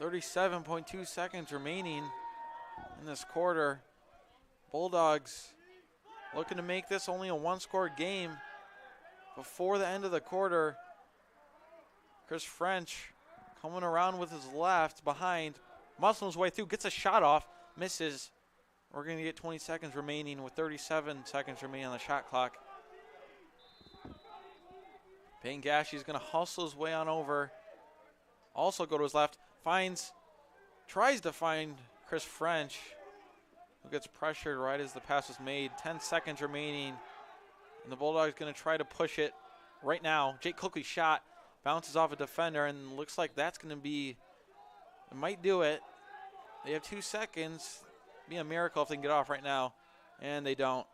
S13: 37.2 seconds remaining in this quarter. Bulldogs looking to make this only a 1-score game before the end of the quarter. Chris French coming around with his left behind, muscling his way through, gets a shot off, misses. We're going to get 20 seconds remaining with 37 seconds remaining on the shot clock. Payne Gashi is going to hustle his way on over. Also go to his left. Tries to find Chris French, who gets pressured right as the pass was made. 10 seconds remaining, and the Bulldogs going to try to push it right now. Jake Coakley's shot bounces off a defender, and looks like that's going to be, it might do it. They have 2 seconds. Be a miracle if they can get off right now, and they don't.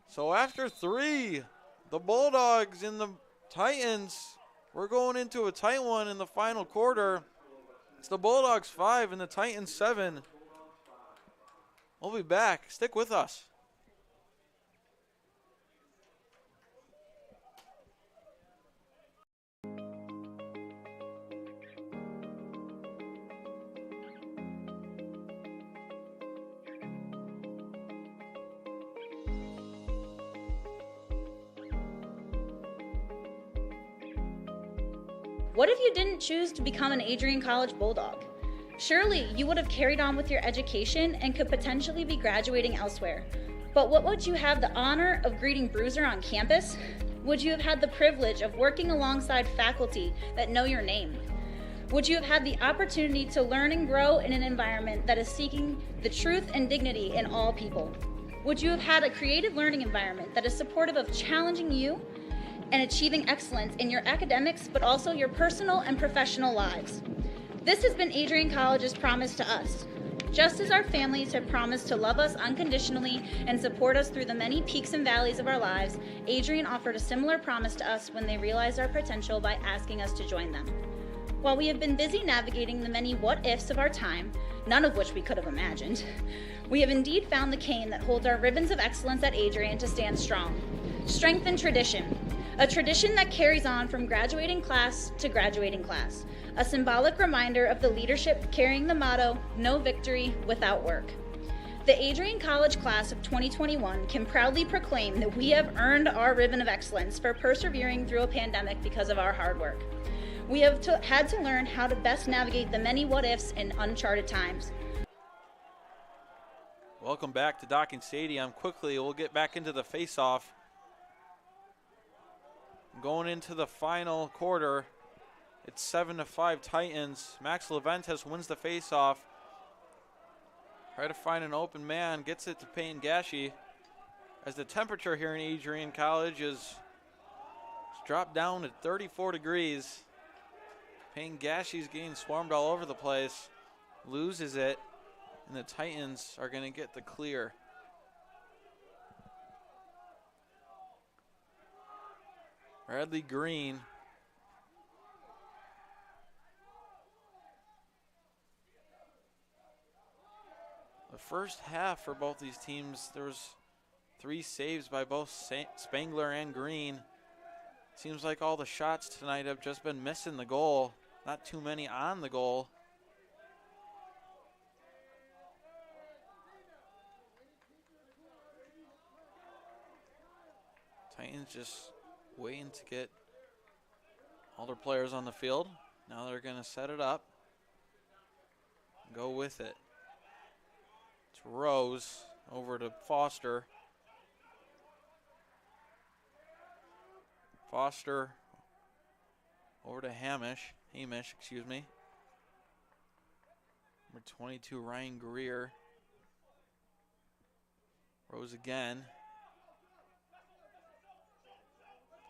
S13: So after 3, the Bulldogs and the Titans, we're going into a tight one in the final quarter. It's the Bulldogs 5 and the Titans 7. We'll be back. Stick with us.
S5: What if you didn't choose to become an Adrian College Bulldog? Surely you would have carried on with your education and could potentially be graduating elsewhere. But what would you have the honor of greeting Bruiser on campus? Would you have had the privilege of working alongside faculty that know your name? Would you have had the opportunity to learn and grow in an environment that is seeking the truth and dignity in all people? Would you have had a creative learning environment that is supportive of challenging you and achieving excellence in your academics, but also your personal and professional lives? This has been Adrian College's promise to us. Just as our families have promised to love us unconditionally and support us through the many peaks and valleys of our lives, Adrian offered a similar promise to us when they realized our potential by asking us to join them. While we have been busy navigating the many what-ifs of our time, none of which we could have imagined, we have indeed found the cane that holds our ribbons of excellence at Adrian to stand strong. Strength and tradition. A tradition that carries on from graduating class to graduating class. A symbolic reminder of the leadership carrying the motto, no victory without work. The Adrian College class of 2021 can proudly proclaim that we have earned our ribbon of excellence for persevering through a pandemic because of our hard work. We have had to learn how to best navigate the many what-ifs in uncharted times.
S13: Welcome back to Docking Stadium. Quickly, we'll get back into the face-off. Going into the final quarter, it's 7-5 Titans. Max Leventes wins the face-off. Try to find an open man, gets it to Payne Gashi. as the temperature here in Adrian College is dropped down to 34 degrees. Payne Gashy's getting swarmed all over the place, loses it, and the Titans are going to get the clear. Bradley Green. The first half for both these teams, there was 3 saves by both Spangler and Green. Seems like all the shots tonight have just been missing the goal. Not too many on the goal. Titans just waiting to get all their players on the field. Now they're going to set it up. Go with it. It's Rose over to Foster. Foster over to Hamish, excuse me. Number 22, Ryan Greer. Rose again.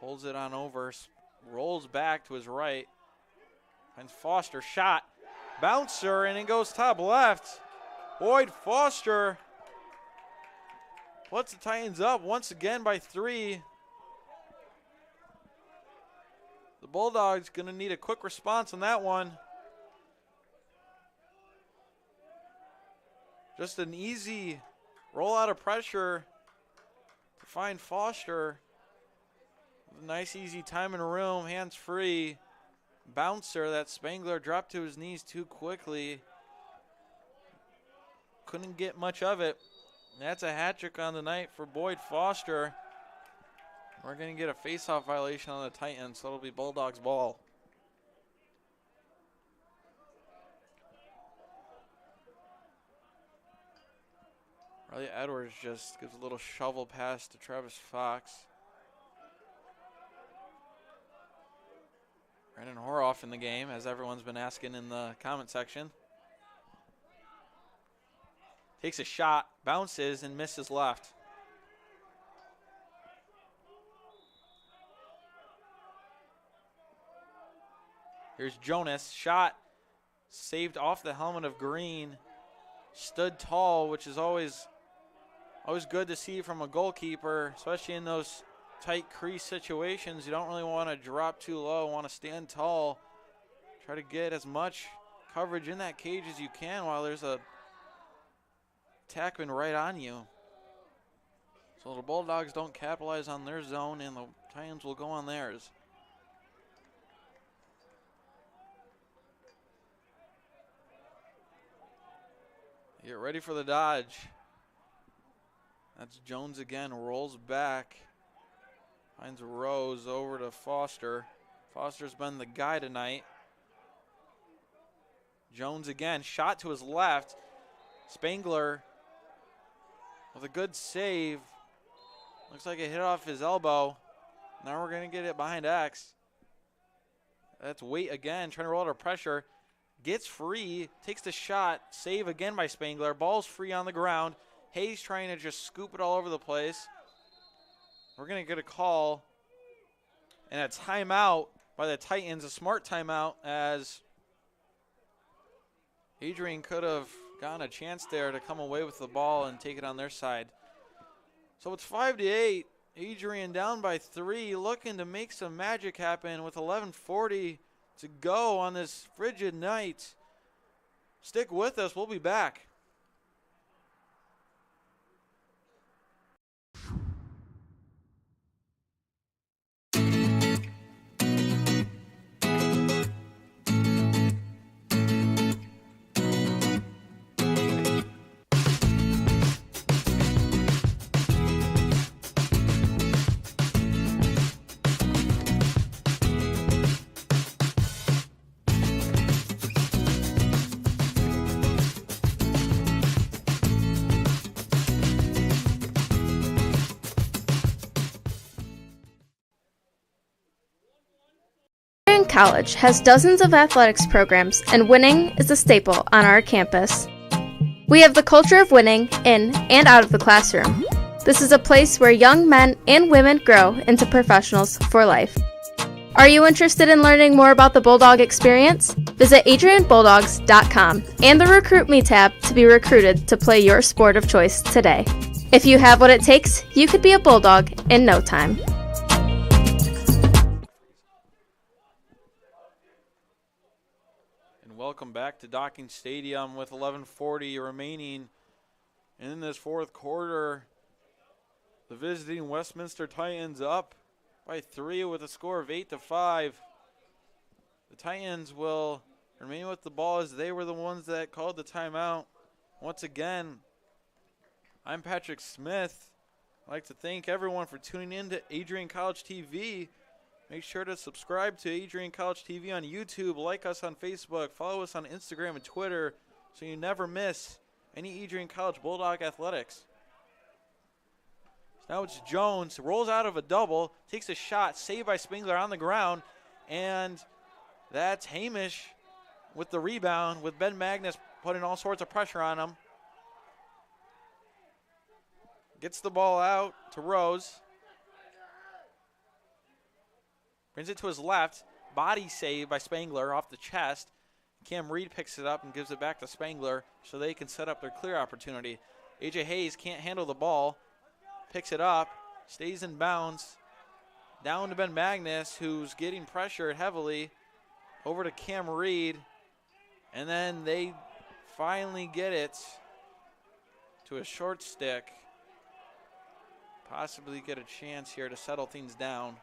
S13: Pulls it on over, rolls back to his right. Finds Foster, shot, bouncer, and it goes top left. Boyd Foster puts the Titans up once again by 3. The Bulldogs going to need a quick response on that one. Just an easy roll out of pressure to find Foster. Nice easy time in room, hands free. Bouncer, that Spangler dropped to his knees too quickly. Couldn't get much of it. That's a hat trick on the night for Boyd Foster. We're going to get a face-off violation on the Titans, so it'll be Bulldogs ball. Riley Edwards just gives a little shovel pass to Travis Fox. Brandon Horoff in the game, as everyone's been asking in the comment section. Takes a shot, bounces, and misses left. Here's Jonas, shot, saved off the helmet of Green. Stood tall, which is always good to see from a goalkeeper, especially in those tight crease situations. You don't really want to drop too low, want to stand tall. Try to get as much coverage in that cage as you can while there's a attackman right on you. So the Bulldogs don't capitalize on their zone and the Titans will go on theirs. Get ready for the dodge. That's Jones again, rolls back. Finds Rose over to Foster. Foster's been the guy tonight. Jones again, shot to his left. Spangler with a good save. Looks like it hit off his elbow. Now we're going to get it behind X. That's Waite again, trying to roll under pressure. Gets free, takes the shot. Save again by Spangler. Ball's free on the ground. Hayes trying to just scoop it all over the place. We're going to get a call and a timeout by the Titans, a smart timeout, as Adrian could have gotten a chance there to come away with the ball and take it on their side. So it's 5-8. Adrian down by 3, looking to make some magic happen with 11:40 to go on this frigid night. Stick with us. We'll be back.
S3: College has dozens of athletics programs, and winning is a staple on our campus. We have the culture of winning in and out of the classroom. This is a place where young men and women grow into professionals for life. Are you interested in learning more about the Bulldog experience? Visit adrianbulldogs.com and the Recruit Me tab to be recruited to play your sport of choice today. If you have what it takes, you could be a Bulldog in no time.
S13: And welcome back to Docking Stadium with 11:40 remaining in this fourth quarter. The visiting Westminster Titans up by 3 with a score of 8-5. The Titans will remain with the ball as they were the ones that called the timeout. Once again, I'm Patrick Smith. I'd like to thank everyone for tuning in to Adrian College TV. Make sure to subscribe to Adrian College TV on YouTube, like us on Facebook, follow us on Instagram and Twitter so you never miss any Adrian College Bulldog athletics. Now it's Jones, rolls out of a double, takes a shot, saved by Spengler on the ground, and that's Hamish with the rebound, with Ben Magnus putting all sorts of pressure on him. Gets the ball out to Rose. Brings it to his left, body save by Spengler off the chest. Cam Reed picks it up and gives it back to Spengler so they can set up their clear opportunity. AJ Hayes can't handle the ball. Picks it up, stays in bounds, down to Ben Magnus, who's getting pressured heavily, over to Cam Reed, and then they finally get it to a short stick, possibly get a chance here to settle things down.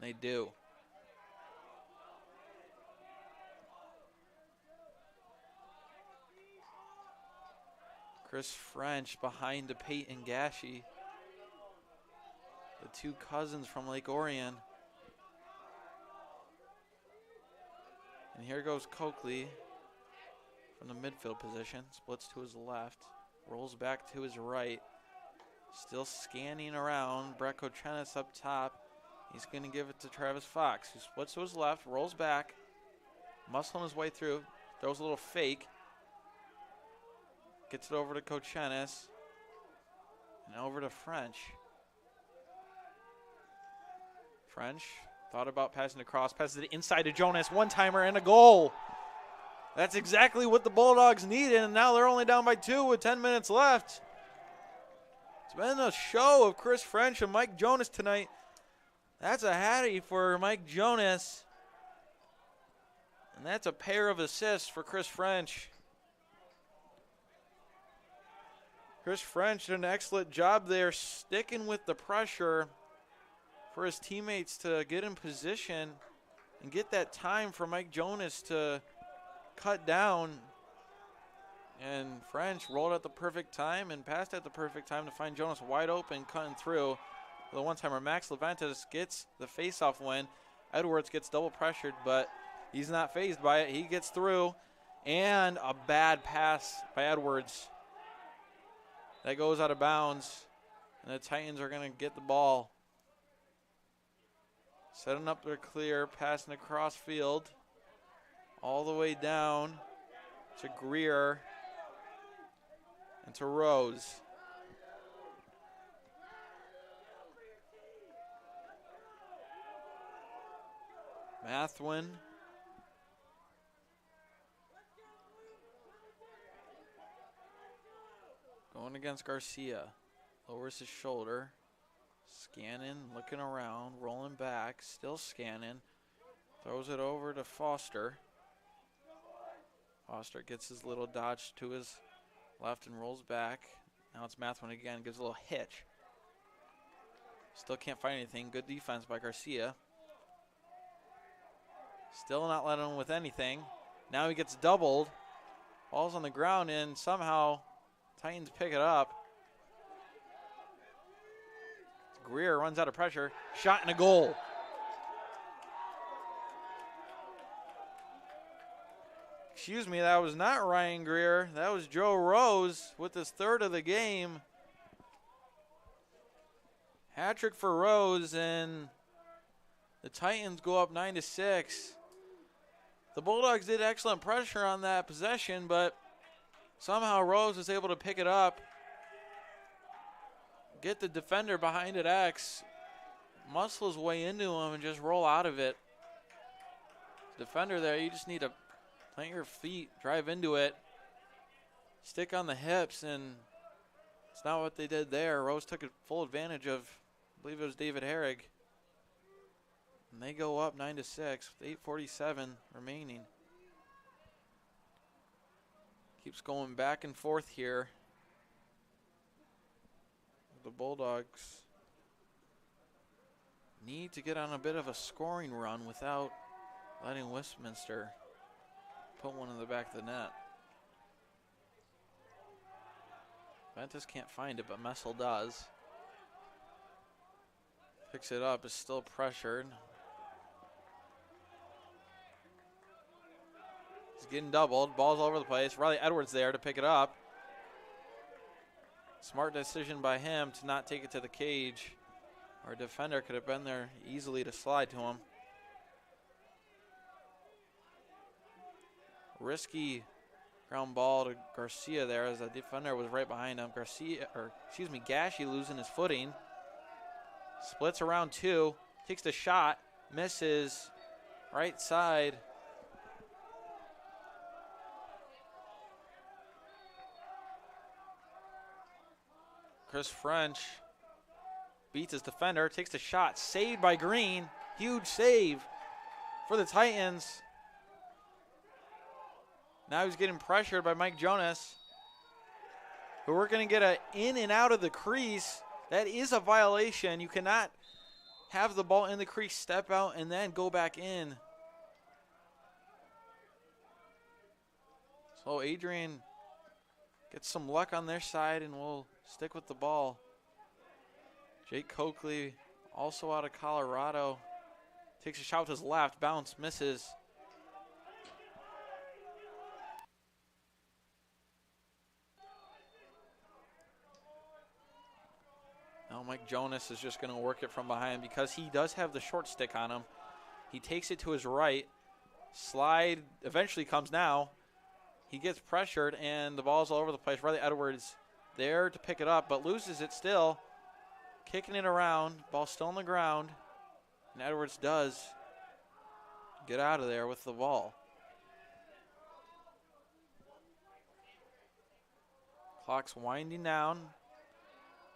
S13: They do. Chris French behind to Peyton Gashi, the two cousins from Lake Orion. And here goes Coakley from the midfield position, splits to his left, rolls back to his right, still scanning around. Brett Kochenis up top. He's going to give it to Travis Fox, who splits to his left, rolls back, muscling his way through, throws a little fake. Gets it over to Kochenis. And over to French. French thought about passing across. Passes it inside to Jonas. One-timer and a goal. That's exactly what the Bulldogs needed. And now they're only down by 2 with 10 minutes left. It's been a show of Chris French and Mike Jonas tonight. That's a hattie for Mike Jonas. And that's a pair of assists for Chris French. Chris French did an excellent job there, sticking with the pressure for his teammates to get in position and get that time for Mike Jonas to cut down. And French rolled at the perfect time and passed at the perfect time to find Jonas wide open, cutting through. The one-timer, Max Levantis gets the face-off win. Edwards gets double pressured, but he's not fazed by it. He gets through, and a bad pass by Edwards. That goes out of bounds, and the Titans are going to get the ball. Setting up their clear, passing across field, all the way down to Greer and to Rose. Mathwin. Going against Garcia. Lowers his shoulder. Scanning, looking around, rolling back, still scanning. Throws it over to Foster. Foster gets his little dodge to his left and rolls back. Now it's Mathwin again, gives a little hitch. Still can't find anything. Good defense by Garcia. Still not letting him with anything. Now he gets doubled. Ball's on the ground and somehow Titans pick it up. Greer runs out of pressure. Shot and a goal. Excuse me, that was not Ryan Greer. That was Joe Rose with his third of the game. Hat-trick for Rose, and the Titans go up 9-6. The Bulldogs did excellent pressure on that possession, but somehow Rose was able to pick it up. get the defender behind at X, muscle his way into him, and just roll out of it. Defender there, you just need to plant your feet, drive into it, stick on the hips, and it's not what they did there. Rose took full advantage of, I believe it was David Herrig. And they go up 9-6 with 8:47 remaining. Keeps going back and forth here. The Bulldogs need to get on a bit of a scoring run without letting Westminster put one in the back of the net. Ventus can't find it, but Messel does. Picks it up, is still pressured. He's getting doubled, ball's all over the place. Riley Edwards there to pick it up. Smart decision by him to not take it to the cage. Our defender could have been there easily to slide to him. Risky ground ball to Garcia there as the defender was right behind him. Gashi losing his footing. Splits around two, takes the shot, misses right side. Chris French beats his defender, takes the shot, saved by Green. Huge save for the Titans. Now he's getting pressured by Mike Jonas. But we're going to get an in and out of the crease. That is a violation. You cannot have the ball in the crease, step out, and then go back in. So Adrian gets some luck on their side, and we'll stick with the ball. Jake Coakley, also out of Colorado, takes a shot to his left, bounce, misses. Now Mike Jonas is just going to work it from behind because he does have the short stick on him. He takes it to his right. Slide eventually comes now. He gets pressured, and the ball's all over the place. Riley Edwards there to pick it up, but loses it still. Kicking it around. Ball still on the ground. And Edwards does get out of there with the ball. Clock's winding down.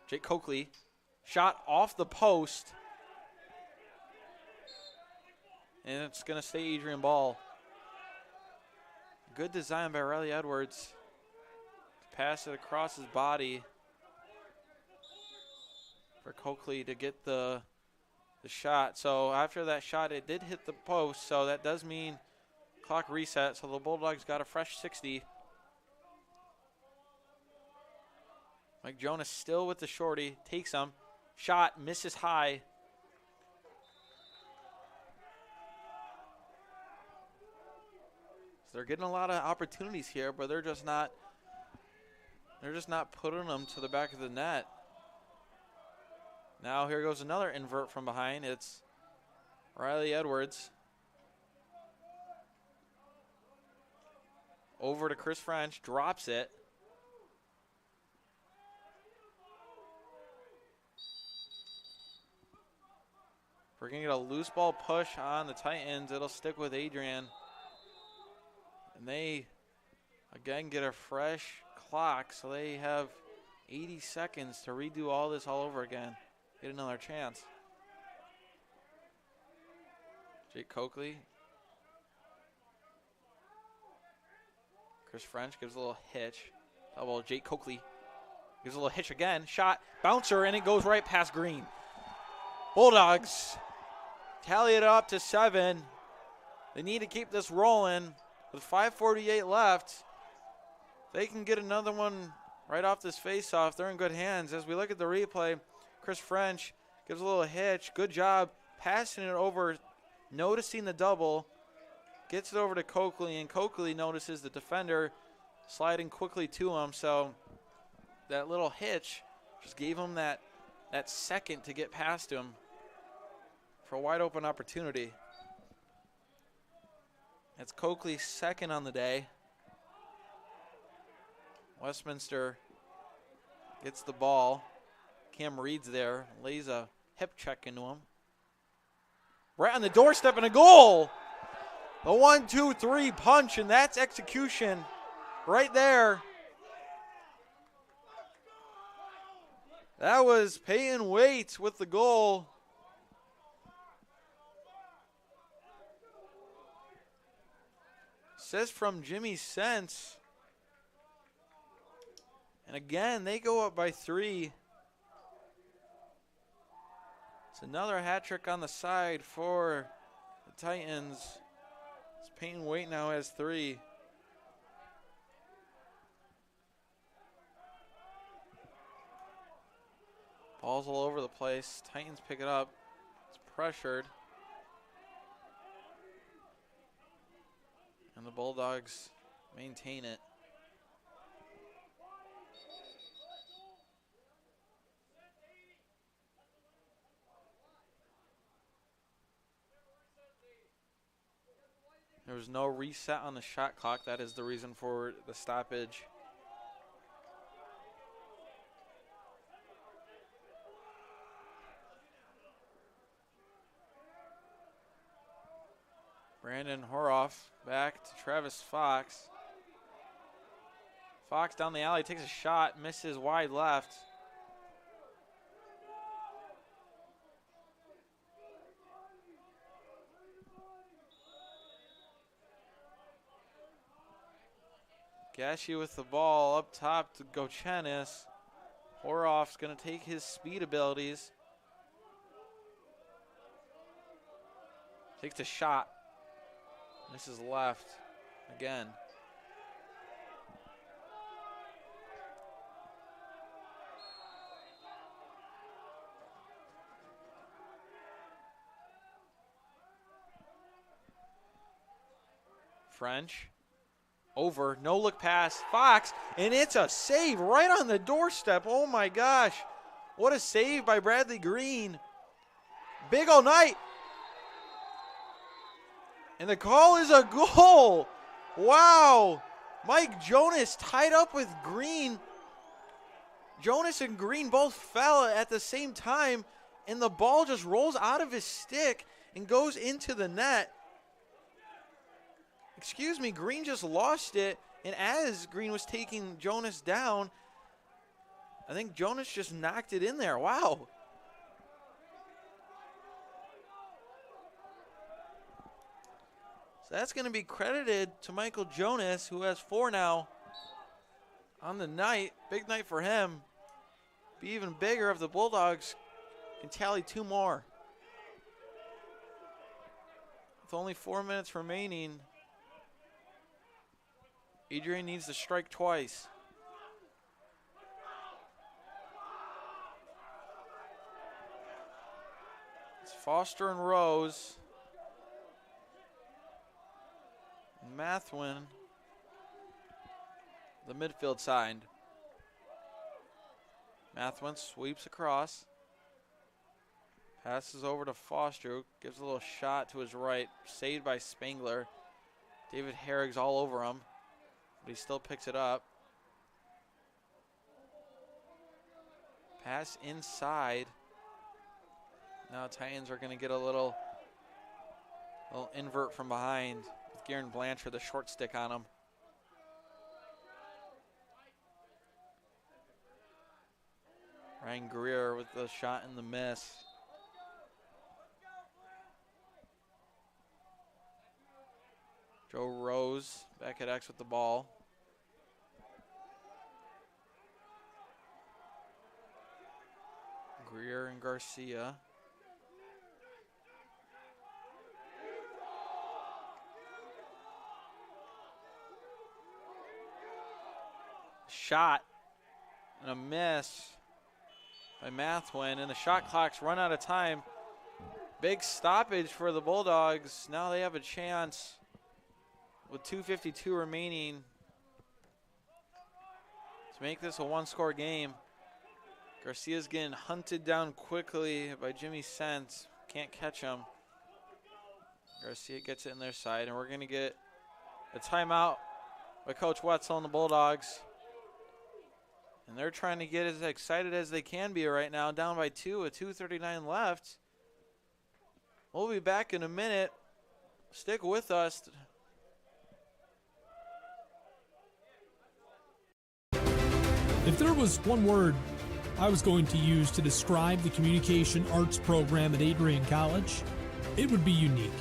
S13: Jake Coakley. Shot off the post. And it's going to stay Adrian ball. Good design by Riley Edwards. To pass it across his body for Coakley to get the shot. So after that shot, it did hit the post. So that does mean clock reset. So the Bulldogs got a fresh 60. Mike Jonas still with the shorty. Takes him. Shot, misses high. So they're getting a lot of opportunities here, but they're just not putting them to the back of the net. Now here goes another invert from behind. It's Riley Edwards. Over to Chris French, drops it. We're going to get a loose ball push on the Titans. It'll stick with Adrian. And they, again, get a fresh clock, so they have 80 seconds to redo all this all over again. Get another chance. Jake Coakley. Chris French gives a little hitch. Double Jake Coakley gives a little hitch again. Shot, bouncer, and it goes right past Green. Bulldogs tally it up to 7. They need to keep this rolling. With 5:48 left, they can get another one right off this faceoff. They're in good hands. As we look at the replay, Chris French gives a little hitch. Good job passing it over, noticing the double. Gets it over to Coakley, and Coakley notices the defender sliding quickly to him. So that little hitch just gave him that second to get past him for a wide open opportunity. It's Coakley's second on the day. Westminster gets the ball. Cam reads there, lays a hip check into him. Right on the doorstep and a goal. The 1-2-3 punch, and that's execution right there. That was Peyton Waite with the goal. Assist from Jimmy Sense. And again, they go up by 3. It's another hat trick on the side for the Titans. It's Peyton Waite now has 3. Ball's all over the place. Titans pick it up. It's pressured. And the Bulldogs maintain it. There was no reset on the shot clock. That is the reason for the stoppage. Brandon Horoff back to Travis Fox. Fox down the alley, takes a shot, misses wide left. Gashi with the ball up top to Gochenis. Horoff's going to take his speed abilities. Takes a shot. Misses left again. French. Over, no look pass, Fox, and it's a save right on the doorstep. Oh my gosh. What a save by Bradley Green. Big ol' night. And the call is a goal. Wow. Mike Jonas tied up with Green. Jonas and Green both fell at the same time, and the ball just rolls out of his stick and goes into the net. Excuse me, Green just lost it, and as Green was taking Jonas down, I think Jonas just knocked it in there. Wow. So that's going to be credited to Michael Jonas, who has 4 now on the night. Big night for him. Be even bigger if the Bulldogs can tally 2 more. With only 4 minutes remaining, Adrian needs to strike twice. It's Foster and Rose. Mathwin, the midfield side. Mathwin sweeps across. Passes over to Foster, gives a little shot to his right, saved by Spangler. David Herrick's all over him, but he still picks it up. Pass inside. Now Titans are going to get a little invert from behind with Garen Blanchard, the short stick on him. Ryan Greer with the shot and the miss. Joe Rose back at X with the ball. Greer and Garcia. Shot and a miss by Mathwin, and the shot clock's run out of time. Big stoppage for the Bulldogs. Now they have a chance with 2:52 remaining to make this a one-score game. Garcia's getting hunted down quickly by Jimmy Sense. Can't catch him. Garcia gets it in their side, and we're going to get a timeout by Coach Wetzel and the Bulldogs. And they're trying to get as excited as they can be right now, down by 2 with 2:39 left. We'll be back in a minute. Stick with us.
S4: If there was one word I was going to use to describe the communication arts program at Adrian College, it would be unique.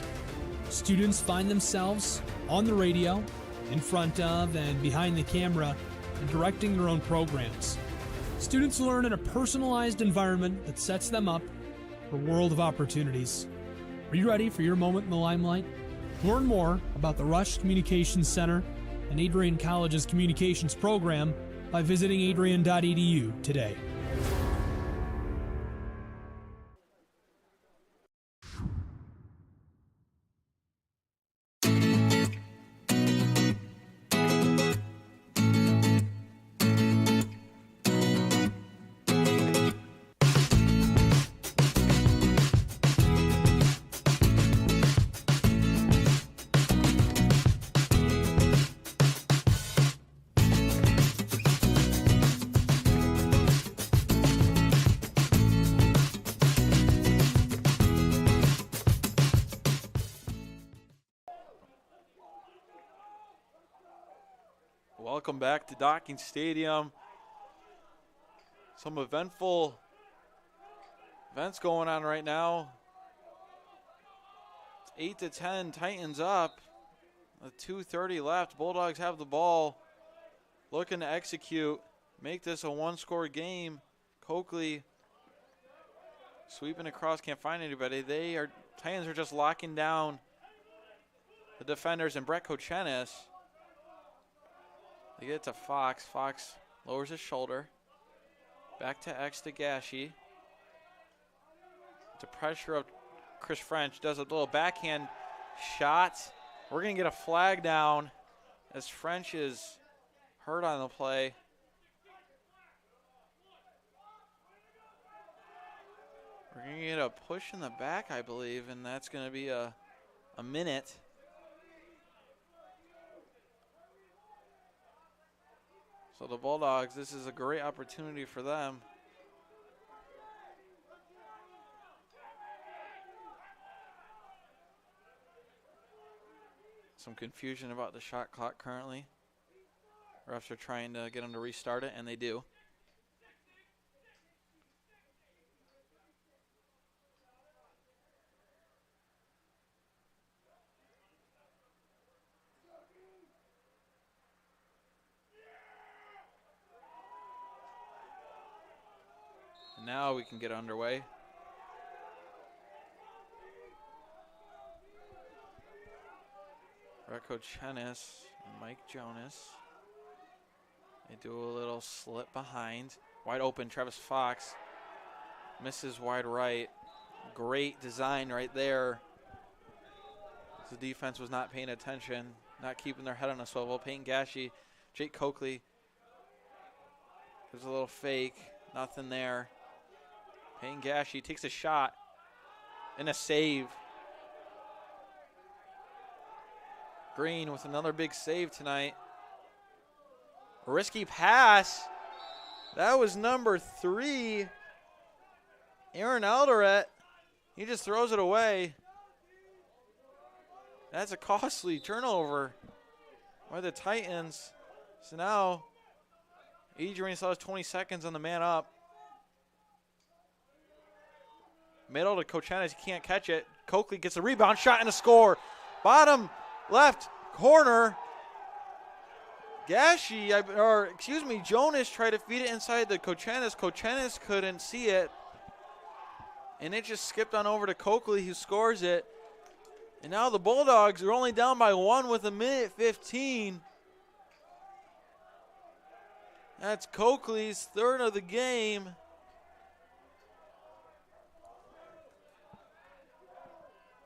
S4: Students find themselves on the radio, in front of and behind the camera, and directing their own programs. Students learn in a personalized environment that sets them up for a world of opportunities. Are you ready for your moment in the limelight? Learn more about the Rush Communications Center and Adrian College's communications program by visiting adrian.edu today.
S13: Welcome back to Docking Stadium. Some eventful events going on right now. 8-10, Titans up. With 2:30 left. Bulldogs have the ball. Looking to execute. Make this a one-score game. Coakley sweeping across, can't find anybody. Titans are just locking down the defenders and Brett Kochenis. They get it to Fox. Fox lowers his shoulder. Back to X to Gashi. To pressure up Chris French. Does a little backhand shot. We're going to get a flag down as French is hurt on the play. We're going to get a push in the back, I believe, and that's going to be a minute. So the Bulldogs, this is a great opportunity for them. Some confusion about the shot clock currently. Refs are trying to get them to restart it, and they do. Now we can get underway. Recco Chenis and Mike Jonas. They do a little slip behind. Wide open, Travis Fox. Misses wide right. Great design right there. The defense was not paying attention, not keeping their head on a swivel. Peyton Gashi, Jake Coakley. There's a little fake, nothing there. Payne Gashi takes a shot and a save. Green with another big save tonight. A risky pass. That was number 3. Aaron Alderet. He just throws it away. That's a costly turnover by the Titans. So now Adrian still has 20 seconds on the man up. Middle to Kochenis, he can't catch it. Coakley gets a rebound, shot and a score. Bottom left corner. Jonas tried to feed it inside the Kochenis. Kochenis couldn't see it. And it just skipped on over to Coakley, who scores it. And now the Bulldogs are only down by 1 with 1:15. That's Coakley's 3rd of the game.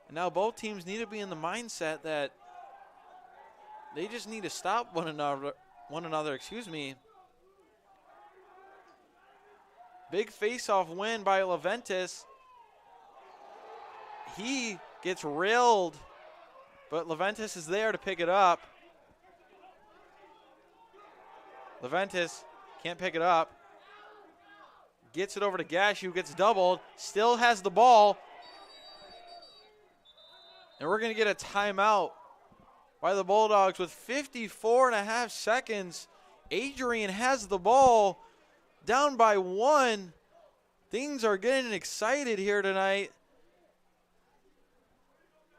S13: And now both teams need to be in the mindset that they just need to stop one another. Big face-off win by Leventis. He gets railed, but Leventis is there to pick it up. Leventis Can't pick it up. Gets it over to Gashu, gets doubled, still has the ball. And we're going to get a timeout by the Bulldogs with 54.5 seconds. Adrian has the ball, down by 1. Things are getting excited here tonight.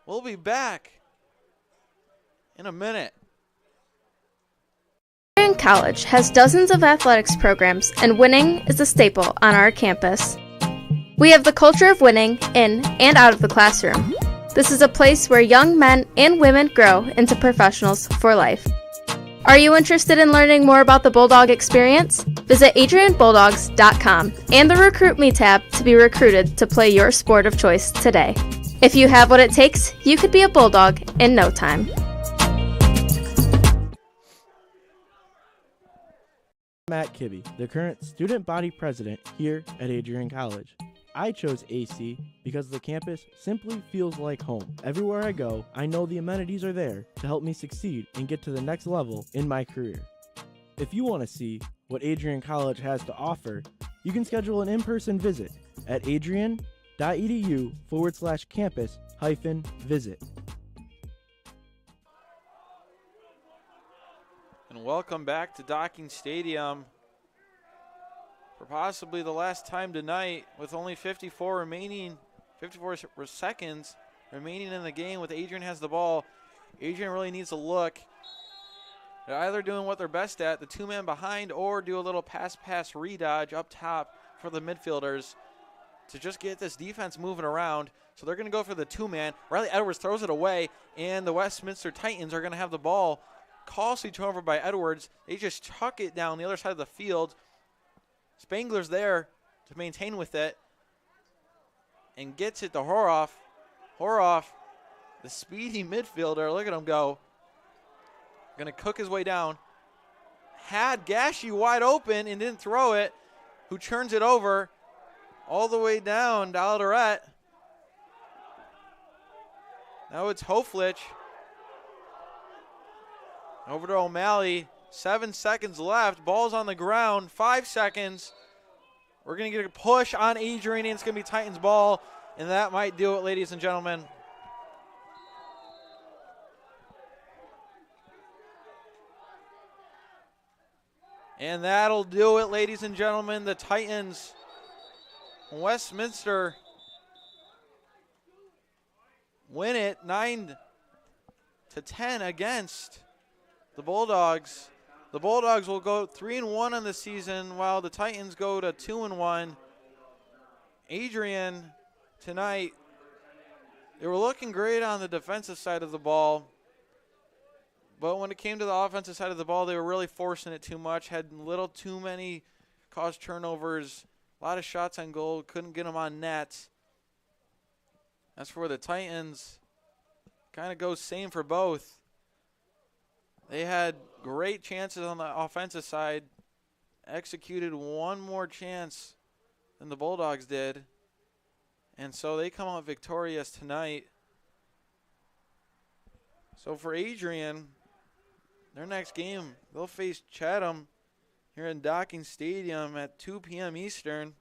S13: We'll be back in a minute.
S3: Adrian College has dozens of athletics programs, and winning is a staple on our campus. We have the culture of winning in and out of the classroom. This is a place where young men and women grow into professionals for life. Are you interested in learning more about the Bulldog experience? Visit adrianbulldogs.com and the Recruit Me tab to be recruited to play your sport of choice today. If you have what it takes, you could be a Bulldog in no time.
S2: Matt Kibbe, the current student body president here at Adrian College. I chose AC because the campus simply feels like home. Everywhere I go, I know the amenities are there to help me succeed and get to the next level in my career. If you want to see what Adrian College has to offer, you can schedule an in-person visit at adrian.edu/campus-visit.
S13: And welcome back to Docking Stadium for possibly the last time tonight, with only 54 seconds remaining in the game. With Adrian has the ball, Adrian really needs to look. They're either doing what they're best at, the two-man behind, or do a little pass redodge up top for the midfielders to just get this defense moving around. So they're going to go for the two-man. Riley Edwards throws it away, and the Westminster Titans are going to have the ball. Costly turnover by Edwards. They just chuck it down the other side of the field. Spangler's there to maintain with it and gets it to Horoff. Horoff, the speedy midfielder, look at him go. Going to cook his way down. Had Gashi wide open and didn't throw it, who turns it over all the way down to Alderette. Now it's Hoflich. Over to O'Malley. 7 seconds left. Ball's on the ground. 5 seconds. We're going to get a push on Adrian, and it's going to be Titans ball, and that might do it, ladies and gentlemen. And that'll do it, ladies and gentlemen. The Titans, Westminster, win it 9-10 against the Bulldogs. The Bulldogs will go 3-1 on the season, while the Titans go to 2-1. Adrian tonight, they were looking great on the defensive side of the ball, but when it came to the offensive side of the ball, they were really forcing it too much, had too many caused turnovers, a lot of shots on goal, couldn't get them on net. That's for the Titans. Kind of goes same for both. They had great chances on the offensive side, executed one more chance than the Bulldogs did, and so they come out victorious tonight. So for Adrian, their next game, they'll face Chatham here in Docking Stadium at 2 p.m. Eastern.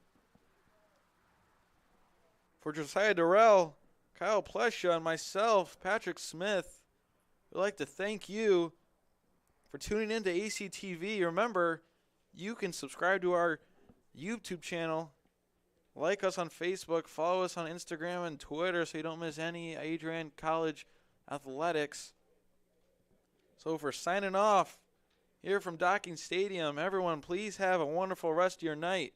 S13: For Josiah Durrell, Kyle Plesha, and myself, Patrick Smith, we'd like to thank you for tuning in to ACTV. Remember, you can subscribe to our YouTube channel, like us on Facebook, follow us on Instagram and Twitter so you don't miss any Adrian College athletics. So for signing off here from Docking Stadium, everyone, please have a wonderful rest of your night.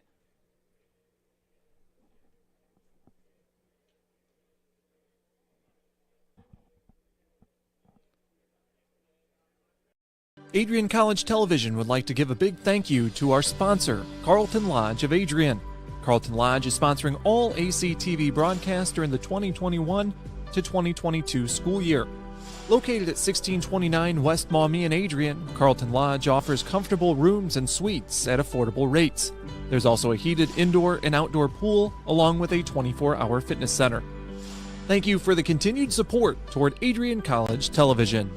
S1: Adrian College Television would like to give a big thank you to our sponsor, Carlton Lodge of Adrian. Carlton Lodge is sponsoring all ACTV broadcasts during the 2021 to 2022 school year. Located at 1629 West Maumee in Adrian, Carlton Lodge offers comfortable rooms and suites at affordable rates. There's also a heated indoor and outdoor pool, along with a 24-hour fitness center. Thank you for the continued support toward Adrian College Television.